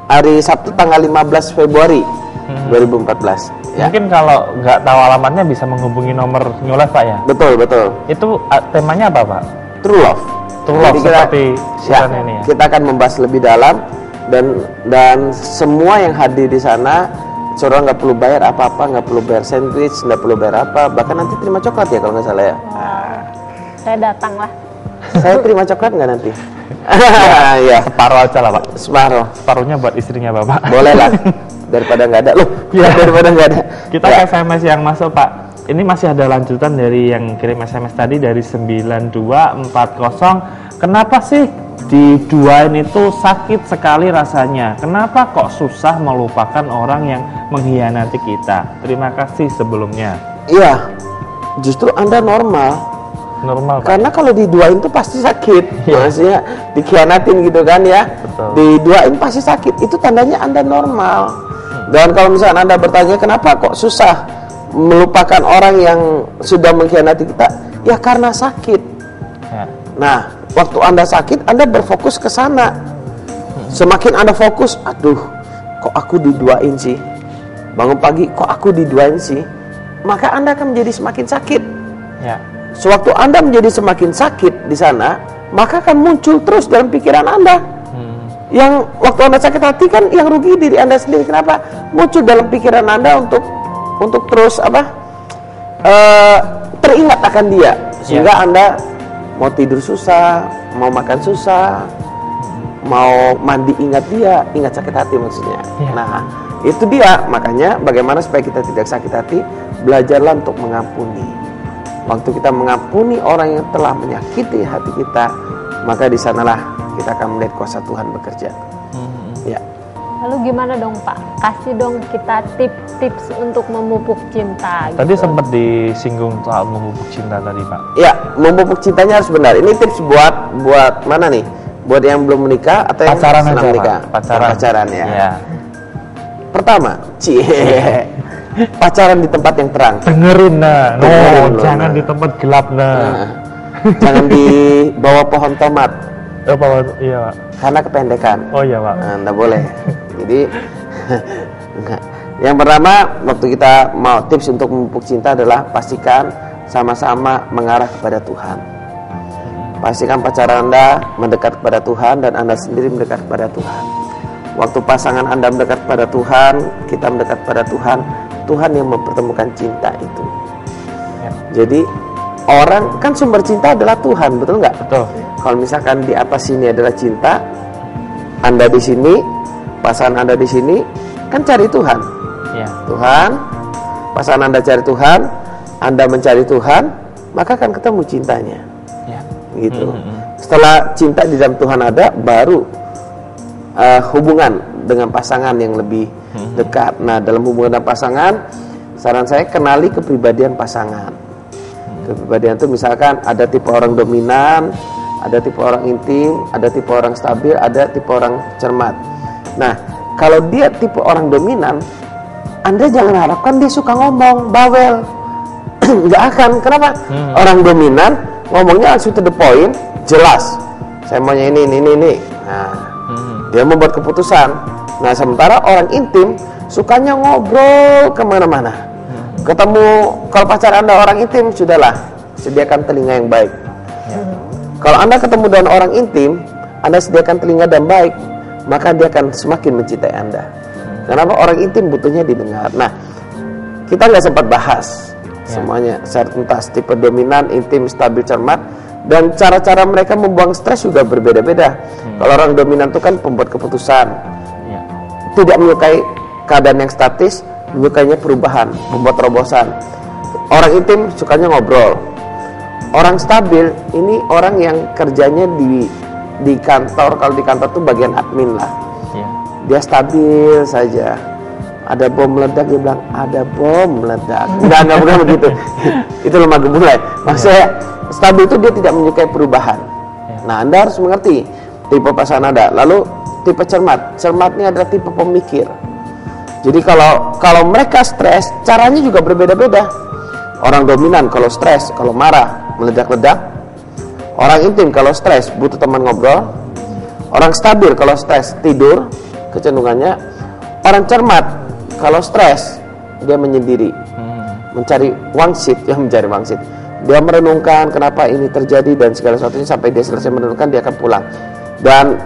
hari Sabtu tanggal 15 Februari 2014. Ya. Mungkin kalau nggak tahu alamatnya bisa menghubungi nomor New Life Pak ya? Betul. Itu temanya apa Pak? True Love. True Love seperti siaran ini ya? Kita akan membahas lebih dalam dan semua yang hadir di sana, seorang nggak perlu bayar apa-apa, nggak perlu bayar sandwich, nggak perlu bayar apa, bahkan nanti terima coklat ya kalau nggak salah ya. Saya datang lah. Saya terima coklat nggak nanti? Ya. Separuh aja lah Pak. Separuhnya buat istrinya Bapak. Boleh lah. Daripada nggak ada loh. Daripada nggak ada. Kita ke SMS yang masuk Pak. Ini masih ada lanjutan dari yang kirim SMS tadi dari 9240 kenapa sih diduain itu sakit sekali rasanya? Kenapa kok susah melupakan orang yang mengkhianati kita? Terima kasih sebelumnya. Iya, justru Anda normal. Normal, Pak. Karena kalau diduain tuh pasti sakit. Maksudnya dikhianatin gitu kan ya. Betul. Diduain pasti sakit. Itu tandanya Anda normal. Dan kalau misalnya Anda bertanya kenapa kok susah melupakan orang yang sudah mengkhianati kita, ya karena sakit. Ya. Nah, waktu Anda sakit, Anda berfokus ke sana. Semakin Anda fokus, aduh, kok aku diduain sih? Bangun pagi, kok aku diduain sih? Maka Anda akan menjadi semakin sakit. Ya. Sewaktu Anda menjadi semakin sakit di sana, maka akan muncul terus dalam pikiran Anda. Yang waktu Anda sakit hati kan yang rugi diri Anda sendiri. Kenapa? Muncul dalam pikiran Anda untuk terus teringat akan dia, sehingga Anda mau tidur susah, mau makan susah, mau mandi ingat dia, ingat sakit hati maksudnya. Nah, itu dia. Makanya bagaimana supaya kita tidak sakit hati? Belajarlah untuk mengampuni. Waktu kita mengampuni orang yang telah menyakiti hati kita, maka di sanalah kita akan melihat kuasa Tuhan bekerja. Ya. Lalu gimana dong Pak? Kasih dong kita tips-tips untuk memupuk cinta. Tadi sempat disinggung soal memupuk cinta tadi, Pak. Ya, memupuk cintanya harus benar. Ini tips buat mana nih? Buat yang belum menikah atau yang Pacaran senang aja, menikah? Pak. Pacaran ya. Ya. Pertama, pacaran di tempat yang terang. Dengerin Dengerin, jangan di tempat gelap Jangan di bawah pohon tomat. Iya, Pak. Karena kependekan. Oh iya, Pak. Nggak boleh. Jadi enggak. Yang pertama, waktu kita mau tips untuk memupuk cinta adalah pastikan sama-sama mengarah kepada Tuhan. Pastikan pacar Anda mendekat kepada Tuhan dan Anda sendiri mendekat kepada Tuhan. Waktu pasangan Anda mendekat kepada Tuhan, kita mendekat kepada Tuhan, Tuhan yang mempertemukan cinta itu. Ya. Jadi orang kan sumber cinta adalah Tuhan, betul nggak? Betul. Kalau misalkan di atas sini adalah cinta, Anda di sini, pasangan Anda di sini, kan cari Tuhan. Ya. Tuhan, pasangan Anda cari Tuhan, Anda mencari Tuhan, maka akan ketemu cintanya. Ya. Gitu. Setelah cinta di dalam Tuhan ada, baru hubungan dengan pasangan yang lebih dekat. Nah, dalam hubungan dengan pasangan, saran saya kenali kepribadian pasangan. Kepribadian itu misalkan ada tipe orang dominan, ada tipe orang intim, ada tipe orang stabil, ada tipe orang cermat. Nah, kalau dia tipe orang dominan, Anda jangan harapkan dia suka ngomong, bawel. Nggak akan. Kenapa? Orang dominan ngomongnya langsung to the point, jelas. Saya maunya ini. Nah, dia membuat keputusan. Nah, sementara orang intim sukanya ngobrol kemana-mana. Ketemu, kalau pacar Anda orang intim, sudahlah, sediakan telinga yang baik. Kalau Anda ketemu dengan orang intim, Anda sediakan telinga dan baik, maka dia akan semakin mencintai Anda. Kenapa? Orang intim butuhnya didengar. Nah, kita nggak sempat bahas semuanya secara tuntas, tipe dominan, intim, stabil, cermat, dan cara-cara mereka membuang stres juga berbeda-beda. Kalau orang dominan itu kan pembuat keputusan, tidak menyukai keadaan yang statis, menyukainya perubahan, membuat terobosan. Orang intim sukanya ngobrol. Orang stabil ini orang yang kerjanya di kantor. Kalau di kantor tuh bagian admin lah. Dia stabil saja. Ada bom meledak, dia bilang ada bom meledak. Enggak bukan begitu. Itu lemah gemulai. Maksudnya stabil itu dia tidak menyukai perubahan. Nah, Anda harus mengerti tipe pasangan Anda. Lalu tipe cermat. Cermat ini adalah tipe pemikir. Jadi kalau mereka stres, caranya juga berbeda-beda. Orang dominan kalau stres, kalau marah meledak-ledak. Orang intim kalau stres butuh teman ngobrol. Orang stabil kalau stres tidur kecenderungannya. Orang cermat kalau stres dia menyendiri, mencari wangsit, mencari wangsit. Dia merenungkan kenapa ini terjadi dan segala sesuatunya sampai dia selesai merenungkan, dia akan pulang. Dan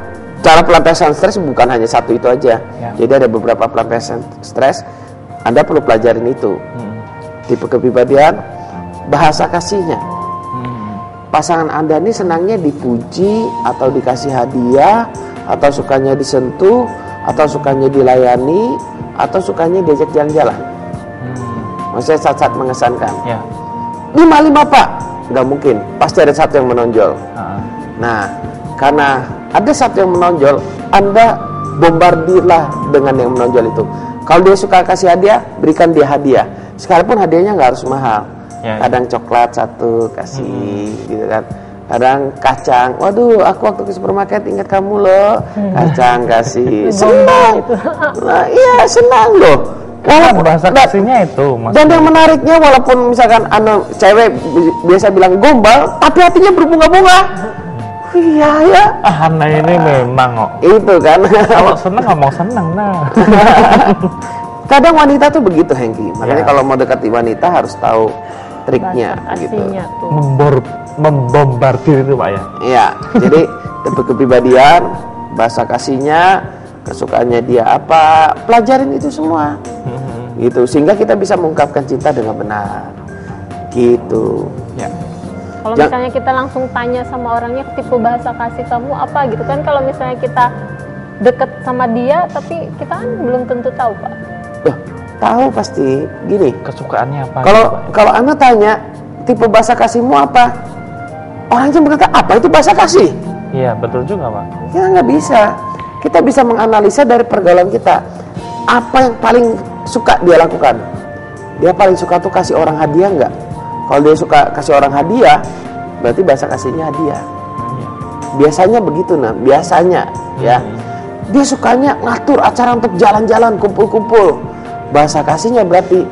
cara pelampiasan stres bukan hanya satu itu aja. Jadi ada beberapa pelampiasan stres. Anda perlu pelajarin itu. Tipe kepribadian, bahasa kasihnya. Pasangan Anda ini senangnya dipuji atau dikasih hadiah, atau sukanya disentuh, atau sukanya dilayani, atau sukanya diajak jalan-jalan. Maksudnya saat-saat mengesankan. 5-5 Pak, nggak mungkin. Pasti ada satu yang menonjol. Nah, karena ada satu yang menonjol, Anda bombardirlah dengan yang menonjol itu. Kalau dia suka kasih hadiah, berikan dia hadiah. Sekalipun hadiahnya nggak harus mahal. Kadang coklat satu kasih, gitu kan. Kadang kacang. Waduh, aku waktu ke supermarket ingat kamu loh. Kacang kasih. Senang. Nah, iya senang loh. Walaupun bahasa kasihnya itu. Dan yang menariknya, walaupun misalkan cewek biasa bilang gombal, tapi hatinya berbunga-bunga. Iya ya. Hana ini memang kok. Itu kan. Kalau seneng ngomong seneng nah. Kadang wanita tuh begitu, Hengki. Makanya kalau mau dekati wanita harus tahu triknya gitu. Membombardir itu Pak ya. Iya. Jadi tipe kepribadian, bahasa kasihnya, kesukaannya dia apa, pelajarin itu semua. Gitu, sehingga kita bisa mengungkapkan cinta dengan benar. Gitu. Ya. Kalau misalnya kita langsung tanya sama orangnya tipe bahasa kasih kamu apa gitu kan, kalau misalnya kita deket sama dia tapi kita kan belum tentu tahu Pak. Tahu pasti gini. Kesukaannya apa? Kalau Anda tanya tipe bahasa kasihmu apa, orangnya berkata apa itu bahasa kasih? Iya betul juga Pak. Kita nggak bisa. Kita bisa menganalisa dari pergaulan kita. Apa yang paling suka dia lakukan? Dia paling suka tuh kasih orang hadiah nggak? Kalau dia suka kasih orang hadiah, berarti bahasa kasihnya hadiah. Biasanya begitu nah, biasanya ya. Dia sukanya ngatur acara untuk jalan-jalan, kumpul-kumpul. Bahasa kasihnya berarti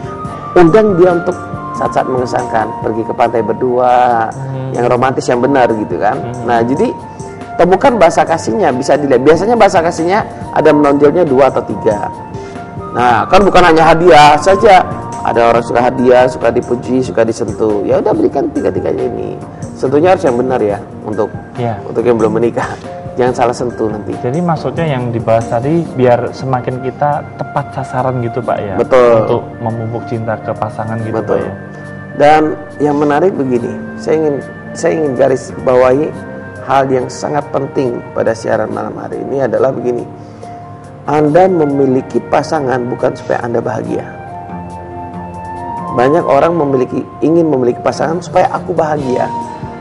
undang dia untuk saat-saat mengesankan, pergi ke pantai berdua, yang romantis yang benar gitu kan. Nah, jadi temukan bahasa kasihnya, bisa dilihat. Biasanya bahasa kasihnya ada menonjolnya 2 atau 3. Nah, kan bukan hanya hadiah saja. Ada orang suka hadiah, suka dipuji, suka disentuh. Ya udah berikan 3-tiganya ini. Sentuhnya harus yang benar ya untuk yang belum menikah. Jangan salah sentuh nanti. Jadi maksudnya yang dibahas tadi biar semakin kita tepat sasaran gitu Pak ya. Betul. Untuk memupuk cinta ke pasangan gitu. Betul. Pak ya. Dan yang menarik begini, saya ingin garis bawahi hal yang sangat penting pada siaran malam hari ini adalah begini. Anda memiliki pasangan bukan supaya Anda bahagia. Banyak orang ingin memiliki pasangan supaya aku bahagia.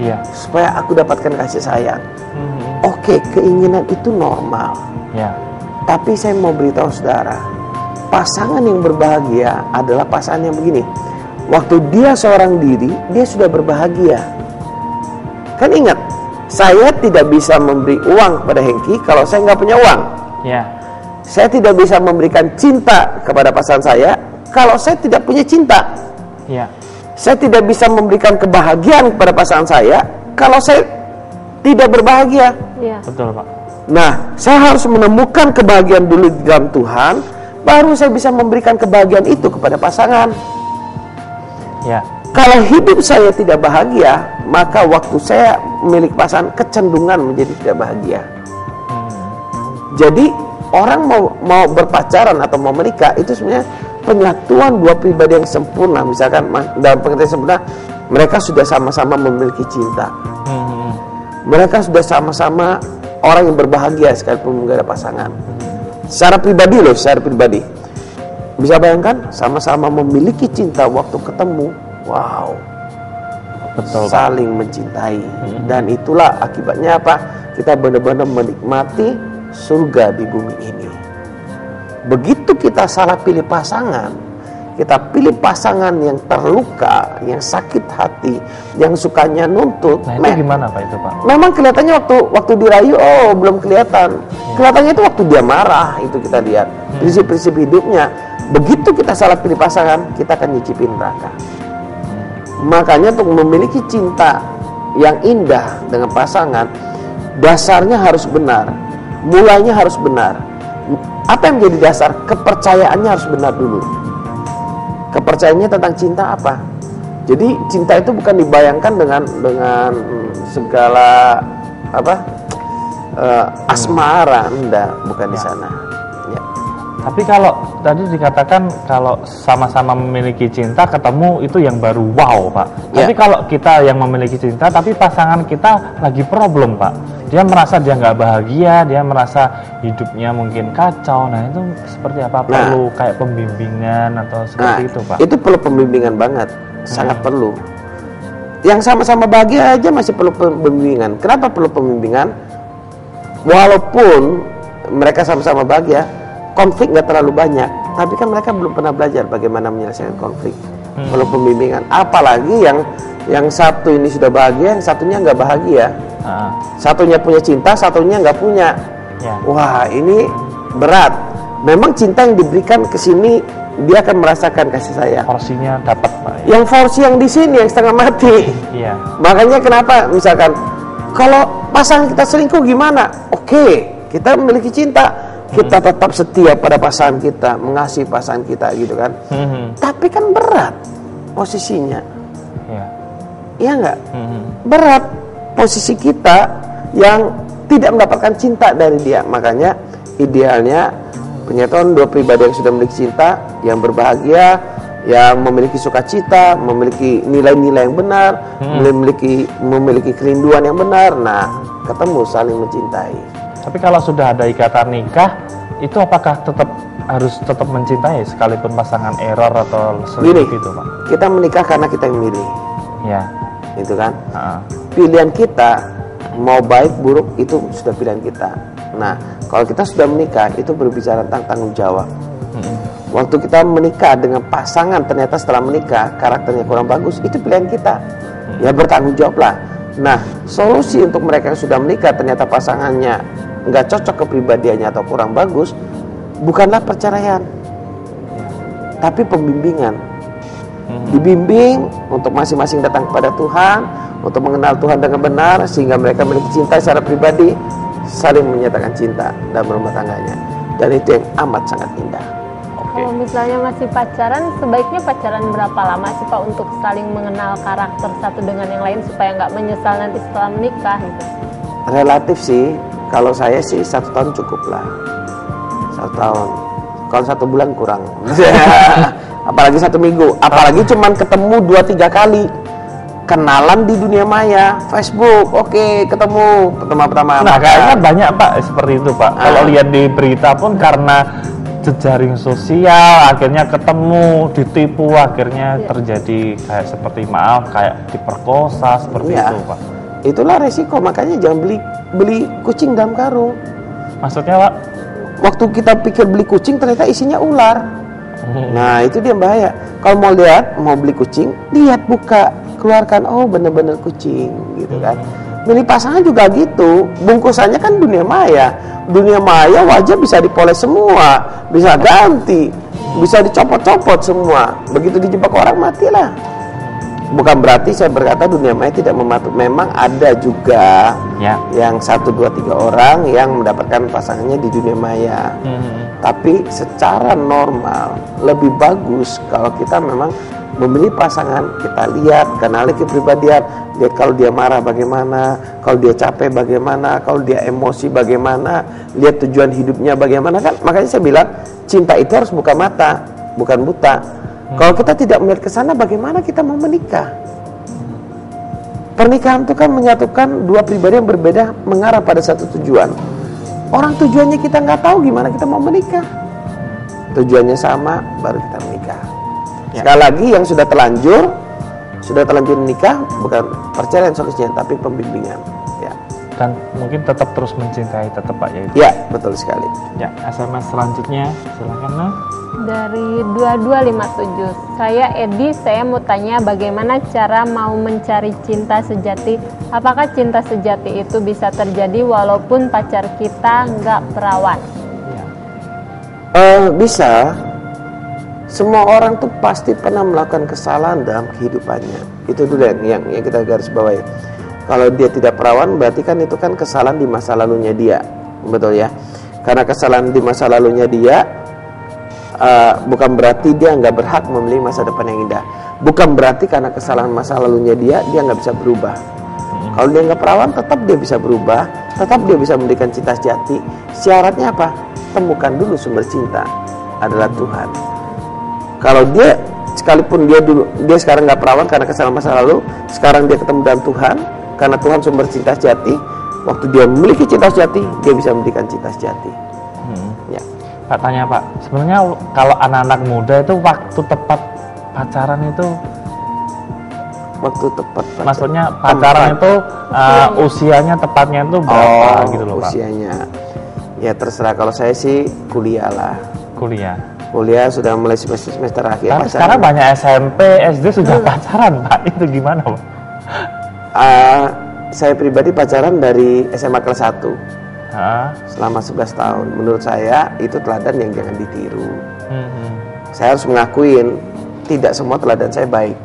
Iya. Supaya aku dapatkan kasih sayang. Oke, keinginan itu normal. Ya. Tapi saya mau beritahu saudara, pasangan yang berbahagia adalah pasangan yang begini. Waktu dia seorang diri, dia sudah berbahagia. Kan ingat, saya tidak bisa memberi uang kepada Hengki kalau saya nggak punya uang. Ya. Saya tidak bisa memberikan cinta kepada pasangan saya kalau saya tidak punya cinta. Ya. Saya tidak bisa memberikan kebahagiaan kepada pasangan saya kalau saya tidak berbahagia. Iya. Betul Pak. Nah, saya harus menemukan kebahagiaan dulu di dalam Tuhan, baru saya bisa memberikan kebahagiaan itu kepada pasangan. Ya. Kalau hidup saya tidak bahagia, maka waktu saya memiliki pasangan kecenderungan menjadi tidak bahagia. Jadi orang mau berpacaran atau mau menikah itu sebenarnya penyatuan dua pribadi yang sempurna. Misalkan dalam pengertian sempurna, mereka sudah sama-sama memiliki cinta. Mereka sudah sama-sama orang yang berbahagia sekalipun nggak ada pasangan. Secara pribadi loh, secara pribadi. Bisa bayangkan sama-sama memiliki cinta waktu ketemu. Wow. Betul. Saling mencintai. Dan itulah akibatnya apa? Kita benar-benar menikmati surga di bumi ini. Begitu kita salah pilih pasangan, kita pilih pasangan yang terluka, yang sakit hati, yang sukanya nuntut. Nah itu gimana Pak itu Pak? Memang kelihatannya waktu dirayu, belum kelihatan. Kelihatannya itu waktu dia marah, itu kita lihat. Prinsip-prinsip hidupnya. Begitu kita salah pilih pasangan, kita akan nyicipin neraka. Makanya untuk memiliki cinta yang indah dengan pasangan, dasarnya harus benar. Mulainya harus benar. Apa yang menjadi dasar? Kepercayaannya harus benar dulu. Kepercayaannya tentang cinta apa? Jadi cinta itu bukan dibayangkan dengan segala asmara, enggak, bukan di sana. Ya. Tapi kalau tadi dikatakan kalau sama-sama memiliki cinta ketemu itu yang baru wow Pak. Ya. Tapi kalau kita yang memiliki cinta tapi pasangan kita lagi problem Pak. Dia merasa dia nggak bahagia, dia merasa hidupnya mungkin kacau. Nah itu seperti apa? Perlu kayak pembimbingan atau seperti itu Pak? Itu perlu pembimbingan banget, sangat perlu. yang sama-sama bahagia aja masih perlu pembimbingan. Kenapa perlu pembimbingan? Walaupun mereka sama-sama bahagia, konflik nggak terlalu banyak, tapi kan mereka belum pernah belajar bagaimana menyelesaikan konflik. Perlu pembimbingan. Apalagi yang satu ini sudah bahagia, yang satunya nggak bahagia. Satunya punya cinta, satunya nggak punya. Wah, ini berat. Memang cinta yang diberikan ke sini, dia akan merasakan kasih sayang. Porsinya dapat, Pak. Yang porsi yang di sini yang setengah mati. Iya. Makanya kenapa misalkan kalau pasangan kita selingkuh gimana? Oke, kita memiliki cinta, kita tetap setia pada pasangan kita, mengasihi pasangan kita gitu kan. Tapi kan berat posisinya. Iya enggak? Berat posisi kita yang tidak mendapatkan cinta dari dia. Makanya idealnya penyatuan dua pribadi yang sudah memiliki cinta, yang berbahagia, yang memiliki sukacita, memiliki nilai-nilai yang benar, memiliki kerinduan yang benar. Nah, ketemu saling mencintai. Tapi kalau sudah ada ikatan nikah, itu apakah harus tetap mencintai sekalipun pasangan error atau selingkuh gitu, Pak? Kita menikah karena kita yang milih. Ya. Itu kan? Pilihan kita mau baik buruk itu sudah pilihan kita. Nah, kalau kita sudah menikah itu berbicara tentang tanggung jawab. Waktu kita menikah dengan pasangan ternyata setelah menikah karakternya kurang bagus, itu pilihan kita. Ya bertanggung jawablah. Nah, solusi untuk mereka yang sudah menikah ternyata pasangannya nggak cocok kepribadiannya atau kurang bagus, bukanlah perceraian, tapi pembimbingan. Dibimbing untuk masing-masing datang kepada Tuhan, untuk mengenal Tuhan dengan benar, sehingga mereka memiliki cinta secara pribadi, saling menyatakan cinta dalam rumah tangganya. Dan itu yang amat sangat indah. Kalau misalnya masih pacaran, sebaiknya pacaran berapa lama sih Pak untuk saling mengenal karakter satu dengan yang lain supaya nggak menyesal nanti setelah menikah gitu? Relatif sih, kalau saya sih 1 tahun cukup lah. 1 tahun. Kalau 1 bulan kurang. Apalagi 1 minggu. Apalagi cuman ketemu 2-3 kali. Kenalan di dunia maya, Facebook, oke, ketemu pertama-tama. Nah, kayaknya banyak Pak seperti itu Pak. Kalau lihat di berita pun karena jejaring sosial, akhirnya ketemu, ditipu, akhirnya terjadi kayak seperti kayak diperkosa seperti itu Pak. Itulah resiko, makanya jangan beli kucing dalam karung. Maksudnya Pak? Waktu kita pikir beli kucing ternyata isinya ular. Nah, itu dia bahaya. Kalau mau beli kucing, lihat, buka, keluarkan, oh bener-bener kucing gitu kan. Milih pasangan juga gitu, bungkusannya kan dunia maya. Dunia maya wajah bisa dipoles semua, bisa ganti, bisa dicopot-copot semua. Begitu dijebak orang, matilah. Bukan berarti saya berkata dunia maya tidak mematuhi. Memang ada juga yang 1, 2, 3 orang yang mendapatkan pasangannya di dunia maya. Tapi secara normal lebih bagus kalau kita memang memilih pasangan, kita lihat, kenali kepribadian, lihat kalau dia marah bagaimana, kalau dia capek bagaimana, kalau dia emosi bagaimana, lihat tujuan hidupnya bagaimana kan. Makanya saya bilang cinta itu harus buka mata, bukan buta. Kalau kita tidak melihat ke sana, bagaimana kita mau menikah? Pernikahan itu kan menyatukan dua pribadi yang berbeda mengarah pada satu tujuan. Orang tujuannya kita nggak tahu, gimana kita mau menikah? Tujuannya sama, baru kita menikah. Sekali lagi, yang sudah terlanjur menikah, bukan perceraian solusinya, tapi pembimbingan. Ya. Dan mungkin tetap terus mencintai, tetap Pak ya. Ya, betul sekali. Ya, SMS selanjutnya, silakan Nah. Dari 2257, saya Edi, saya mau tanya bagaimana cara mau mencari cinta sejati. Apakah cinta sejati itu bisa terjadi walaupun pacar kita nggak perawan? Bisa. Semua orang tuh pasti pernah melakukan kesalahan dalam kehidupannya. Itu dulu yang kita garis bawahi. Kalau dia tidak perawan, berarti kan itu kan kesalahan di masa lalunya dia, betul ya? Karena kesalahan di masa lalunya dia, bukan berarti dia nggak berhak memilih masa depan yang indah. Bukan berarti karena kesalahan masa lalunya dia nggak bisa berubah. Kalau dia nggak perawan, tetap dia bisa berubah, tetap dia bisa memberikan cinta sejati. Syaratnya apa? Temukan dulu sumber cinta, adalah Tuhan. Kalau dia sekalipun dia sekarang nggak perawan karena kesalahan masa lalu, sekarang dia ketemu dengan Tuhan, karena Tuhan sumber cinta sejati. Waktu dia memiliki cinta sejati, dia bisa memberikan cinta sejati. Ya. Pak, tanya Pak, sebenarnya kalau anak-anak muda itu waktu tepat pacaran itu waktu tepat pacaran. Maksudnya pacaran itu usianya tepatnya itu berapa gitu loh Pak? Usianya ya terserah, kalau saya sih kuliah lah. Kuliah sudah mulai semester akhir. Tapi sekarang banyak SMP, SD sudah pacaran Pak, itu gimana Pak? Saya pribadi pacaran dari SMA kelas 1 selama 11 tahun. Menurut saya itu teladan yang jangan ditiru. Saya harus mengakuin tidak semua teladan saya baik.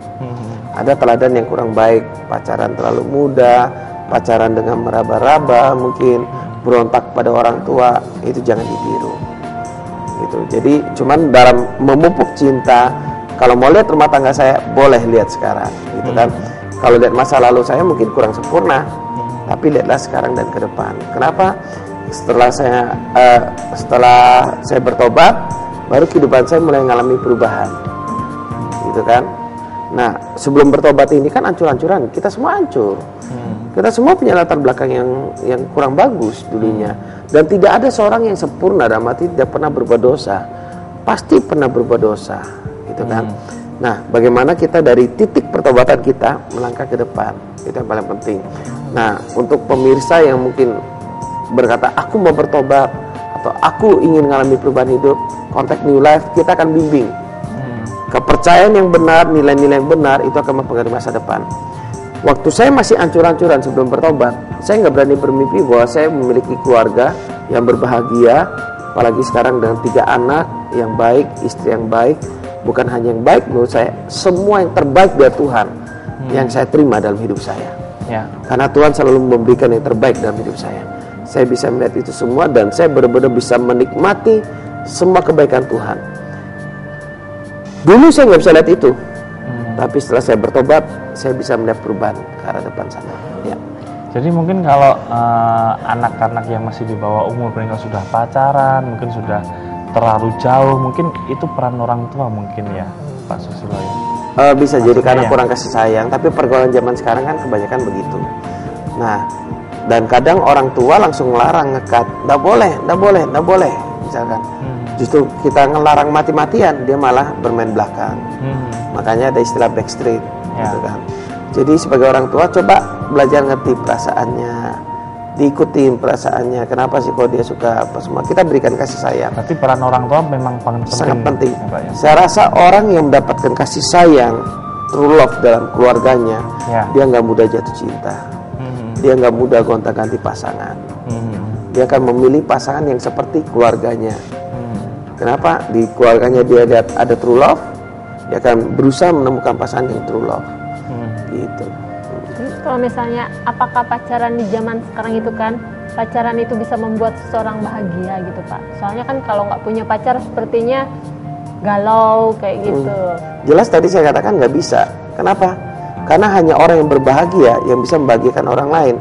Ada teladan yang kurang baik, pacaran terlalu muda, pacaran dengan meraba-raba, mungkin berontak pada orang tua, itu jangan ditiru. Gitu. Jadi cuman dalam memupuk cinta, kalau mau lihat rumah tangga saya boleh lihat sekarang, gitu kan. Kalau lihat masa lalu saya mungkin kurang sempurna, tapi lihatlah sekarang dan ke depan. Kenapa? Setelah saya bertobat, baru kehidupan saya mulai mengalami perubahan, gitu kan. Nah, sebelum bertobat ini kan hancur-hancuran, kita semua hancur. Kita semua punya latar belakang yang kurang bagus dulunya, dan tidak ada seorang yang sempurna dalam arti tidak pernah berbuat dosa. Pasti pernah berbuat dosa, gitu kan. Nah, bagaimana kita dari titik pertobatan kita melangkah ke depan, itu yang paling penting. Nah, untuk pemirsa yang mungkin berkata aku mau bertobat atau aku ingin mengalami perubahan hidup, kontak New Life, kita akan bimbing. Kepercayaan yang benar, nilai-nilai yang benar itu akan mempengaruhi masa depan. Waktu saya masih ancur-ancuran sebelum bertobat, saya nggak berani bermimpi bahwa saya memiliki keluarga yang berbahagia, apalagi sekarang dengan 3 anak yang baik, istri yang baik. Bukan hanya yang baik menurut saya, semua yang terbaik dari Tuhan yang saya terima dalam hidup saya. Karena Tuhan selalu memberikan yang terbaik dalam hidup saya. Saya bisa melihat itu semua dan saya benar-benar bisa menikmati semua kebaikan Tuhan. Dulu saya nggak bisa lihat itu, tapi setelah saya bertobat, saya bisa melihat perubahan ke arah depan sana. Ya. Jadi mungkin kalau anak-anak yang masih di bawah umur, mereka sudah pacaran, mungkin sudah terlalu jauh, mungkin itu peran orang tua mungkin ya Pak Susilo ya. Bisa jadi karena kurang kasih sayang, tapi pergaulan zaman sekarang kan kebanyakan begitu. Nah, dan kadang orang tua langsung ngelarang, ngekat, nggak boleh, misalkan. Justru kita ngelarang mati-matian, dia malah bermain belakang. Makanya ada istilah backstreet, gitu kan. Jadi sebagai orang tua coba belajar ngerti perasaannya, diikutin perasaannya. Kenapa sih kok dia suka apa semua? Kita berikan kasih sayang. Berarti peran orang tua memang sangat penting. Ya, saya rasa orang yang mendapatkan kasih sayang, true love dalam keluarganya, dia nggak mudah jatuh cinta. Dia nggak mudah gonta-ganti pasangan. Dia akan memilih pasangan yang seperti keluarganya. Kenapa? Di keluarganya dia lihat ada true love, dia akan berusaha menemukan pasangan yang true love. Gitu. Terus kalau misalnya, apakah pacaran di zaman sekarang itu kan, pacaran itu bisa membuat seseorang bahagia gitu Pak? Soalnya kan kalau nggak punya pacar sepertinya galau kayak gitu. Jelas tadi saya katakan nggak bisa. Kenapa? Karena hanya orang yang berbahagia yang bisa membahagiakan orang lain.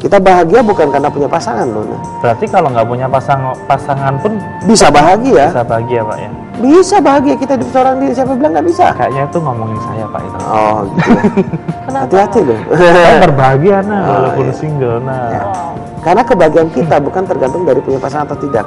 Kita bahagia bukan karena punya pasangan loh. Berarti kalau nggak punya pasangan pun bisa bahagia. Bisa bahagia Pak ya? Bisa bahagia, kita hidup seorang diri, siapa bilang nggak bisa? Kayaknya itu ngomongin saya Pak itu. Oh gitu ya. Hati-hati loh. Saya berbahagia walaupun single Ya. Karena kebahagiaan kita bukan tergantung dari punya pasangan atau tidak,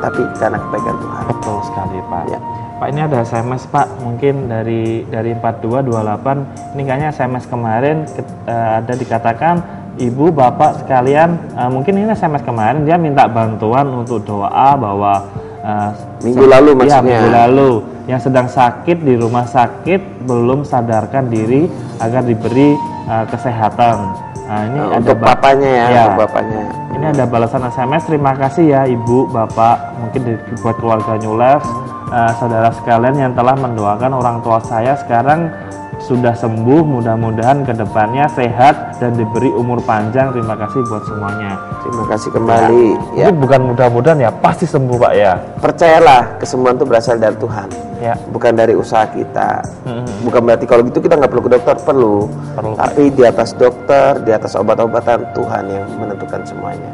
tapi karena kebaikan Tuhan. Betul sekali Pak. Ya. Pak, ini ada SMS Pak, mungkin dari 4228. Ini kayaknya SMS kemarin ada dikatakan Ibu, Bapak sekalian, mungkin ini SMS kemarin dia minta bantuan untuk doa bahwa minggu lalu maksudnya. Minggu lalu yang sedang sakit di rumah sakit belum sadarkan diri agar diberi kesehatan. Nah, ini untuk ada bapaknya untuk bapaknya. Ini ada balasan SMS, terima kasih ya Ibu, Bapak, mungkin buat keluarga New Life, saudara sekalian yang telah mendoakan orang tua saya sekarang sudah sembuh, mudah-mudahan kedepannya sehat dan diberi umur panjang. Terima kasih buat semuanya. Terima kasih kembali. Ini bukan mudah-mudahan ya, pasti sembuh Pak ya. Percayalah, kesembuhan itu berasal dari Tuhan, bukan dari usaha kita. Bukan berarti kalau gitu kita nggak perlu ke dokter, perlu. Tapi di atas dokter, di atas obat-obatan, Tuhan yang menentukan semuanya.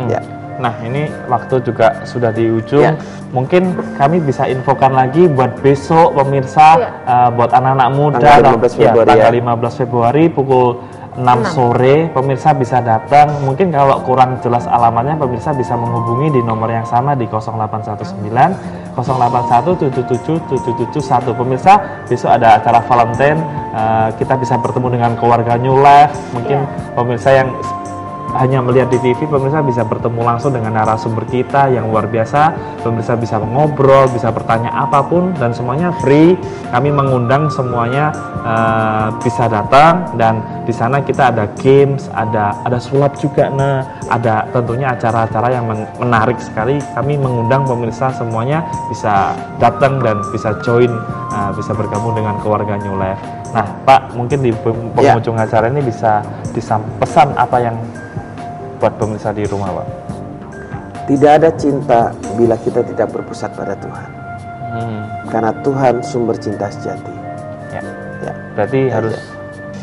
Ya. Nah, ini waktu juga sudah di ujung. Mungkin kami bisa infokan lagi buat besok pemirsa, buat anak-anak muda, tanggal 15 Februari, tanggal 15 Februari pukul 6 sore, pemirsa bisa datang. Mungkin kalau kurang jelas alamatnya, pemirsa bisa menghubungi di nomor yang sama di 0819 081 77 771. Pemirsa, besok ada acara Valentine, kita bisa bertemu dengan keluarga New Life. Mungkin pemirsa yang hanya melihat di TV, pemirsa bisa bertemu langsung dengan narasumber kita yang luar biasa. Pemirsa bisa ngobrol, bisa bertanya apapun, dan semuanya free. Kami mengundang semuanya bisa datang, dan di sana kita ada games, ada sulap juga, ada tentunya acara-acara yang menarik sekali. Kami mengundang pemirsa semuanya bisa datang dan bisa join, bisa bergabung dengan keluarga New Life. Nah, Pak, mungkin di penghujung acara ini bisa pesan apa yang buat pemirsa di rumah, Pak? Tidak ada cinta bila kita tidak berpusat pada Tuhan. Karena Tuhan sumber cinta sejati. Ya. Berarti harus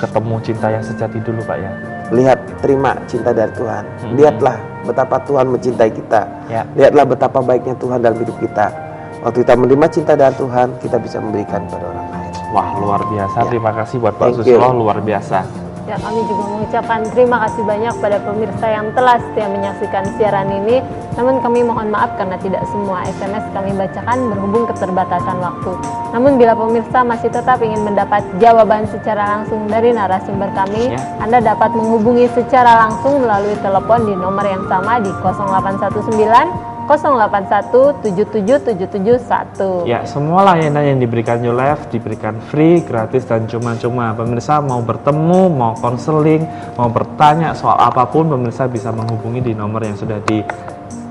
ketemu cinta yang sejati dulu, Pak, ya? Lihat, terima cinta dari Tuhan. Lihatlah betapa Tuhan mencintai kita. Lihatlah betapa baiknya Tuhan dalam hidup kita. Waktu kita menerima cinta dari Tuhan, kita bisa memberikan kepada orang lain. Wah, luar biasa. Terima kasih buat Pak Susilo, luar biasa. Ya, kami juga mengucapkan terima kasih banyak pada pemirsa yang telah setia menyaksikan siaran ini. Namun kami mohon maaf karena tidak semua SMS kami bacakan berhubung keterbatasan waktu. Namun bila pemirsa masih tetap ingin mendapat jawaban secara langsung dari narasumber kami, Anda dapat menghubungi secara langsung melalui telepon di nomor yang sama di 0819 081 77771. Ya, semua layanan yang diberikan New Life diberikan free, gratis, dan cuma-cuma. Pemirsa mau bertemu, mau konseling, mau bertanya soal apapun, pemirsa bisa menghubungi di nomor yang sudah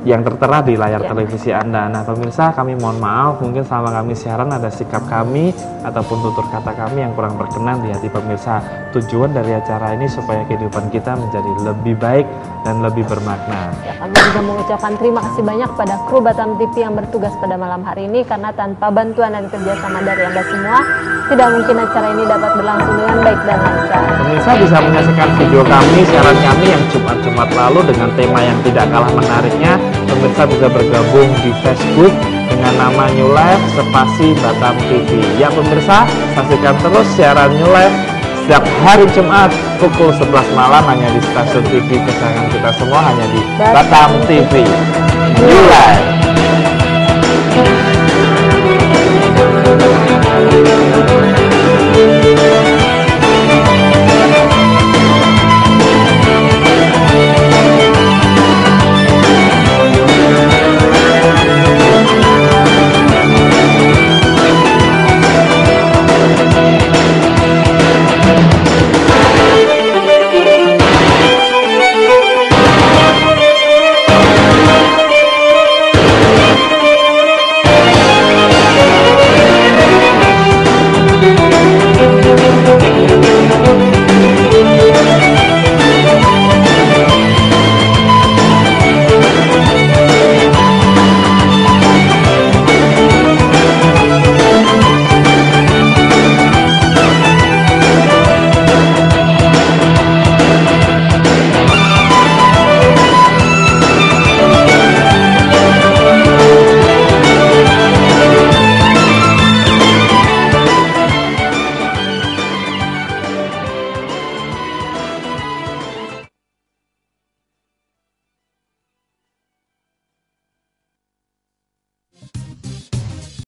yang tertera di layar televisi Anda. Nah, pemirsa, kami mohon maaf, mungkin sama kami siaran ada sikap kami ataupun tutur kata kami yang kurang berkenan di hati pemirsa. Tujuan dari acara ini supaya kehidupan kita menjadi lebih baik dan lebih bermakna. Ya, kami juga mengucapkan terima kasih banyak pada kru Batam TV yang bertugas pada malam hari ini, karena tanpa bantuan dan kerjasama dari Anda semua, tidak mungkin acara ini dapat berlangsung dengan baik dan lancar. Pemirsa bisa menyaksikan video kami, siaran kami yang Jumat-Jumat lalu dengan tema yang tidak kalah menariknya. Pemirsa bisa bergabung di Facebook dengan nama New Life spasi Batam TV. Ya pemirsa, saksikan terus siaran New Life setiap hari Jumat pukul 11 malam hanya di stasiun TV kesayangan kita semua, hanya di Batam TV. New Life.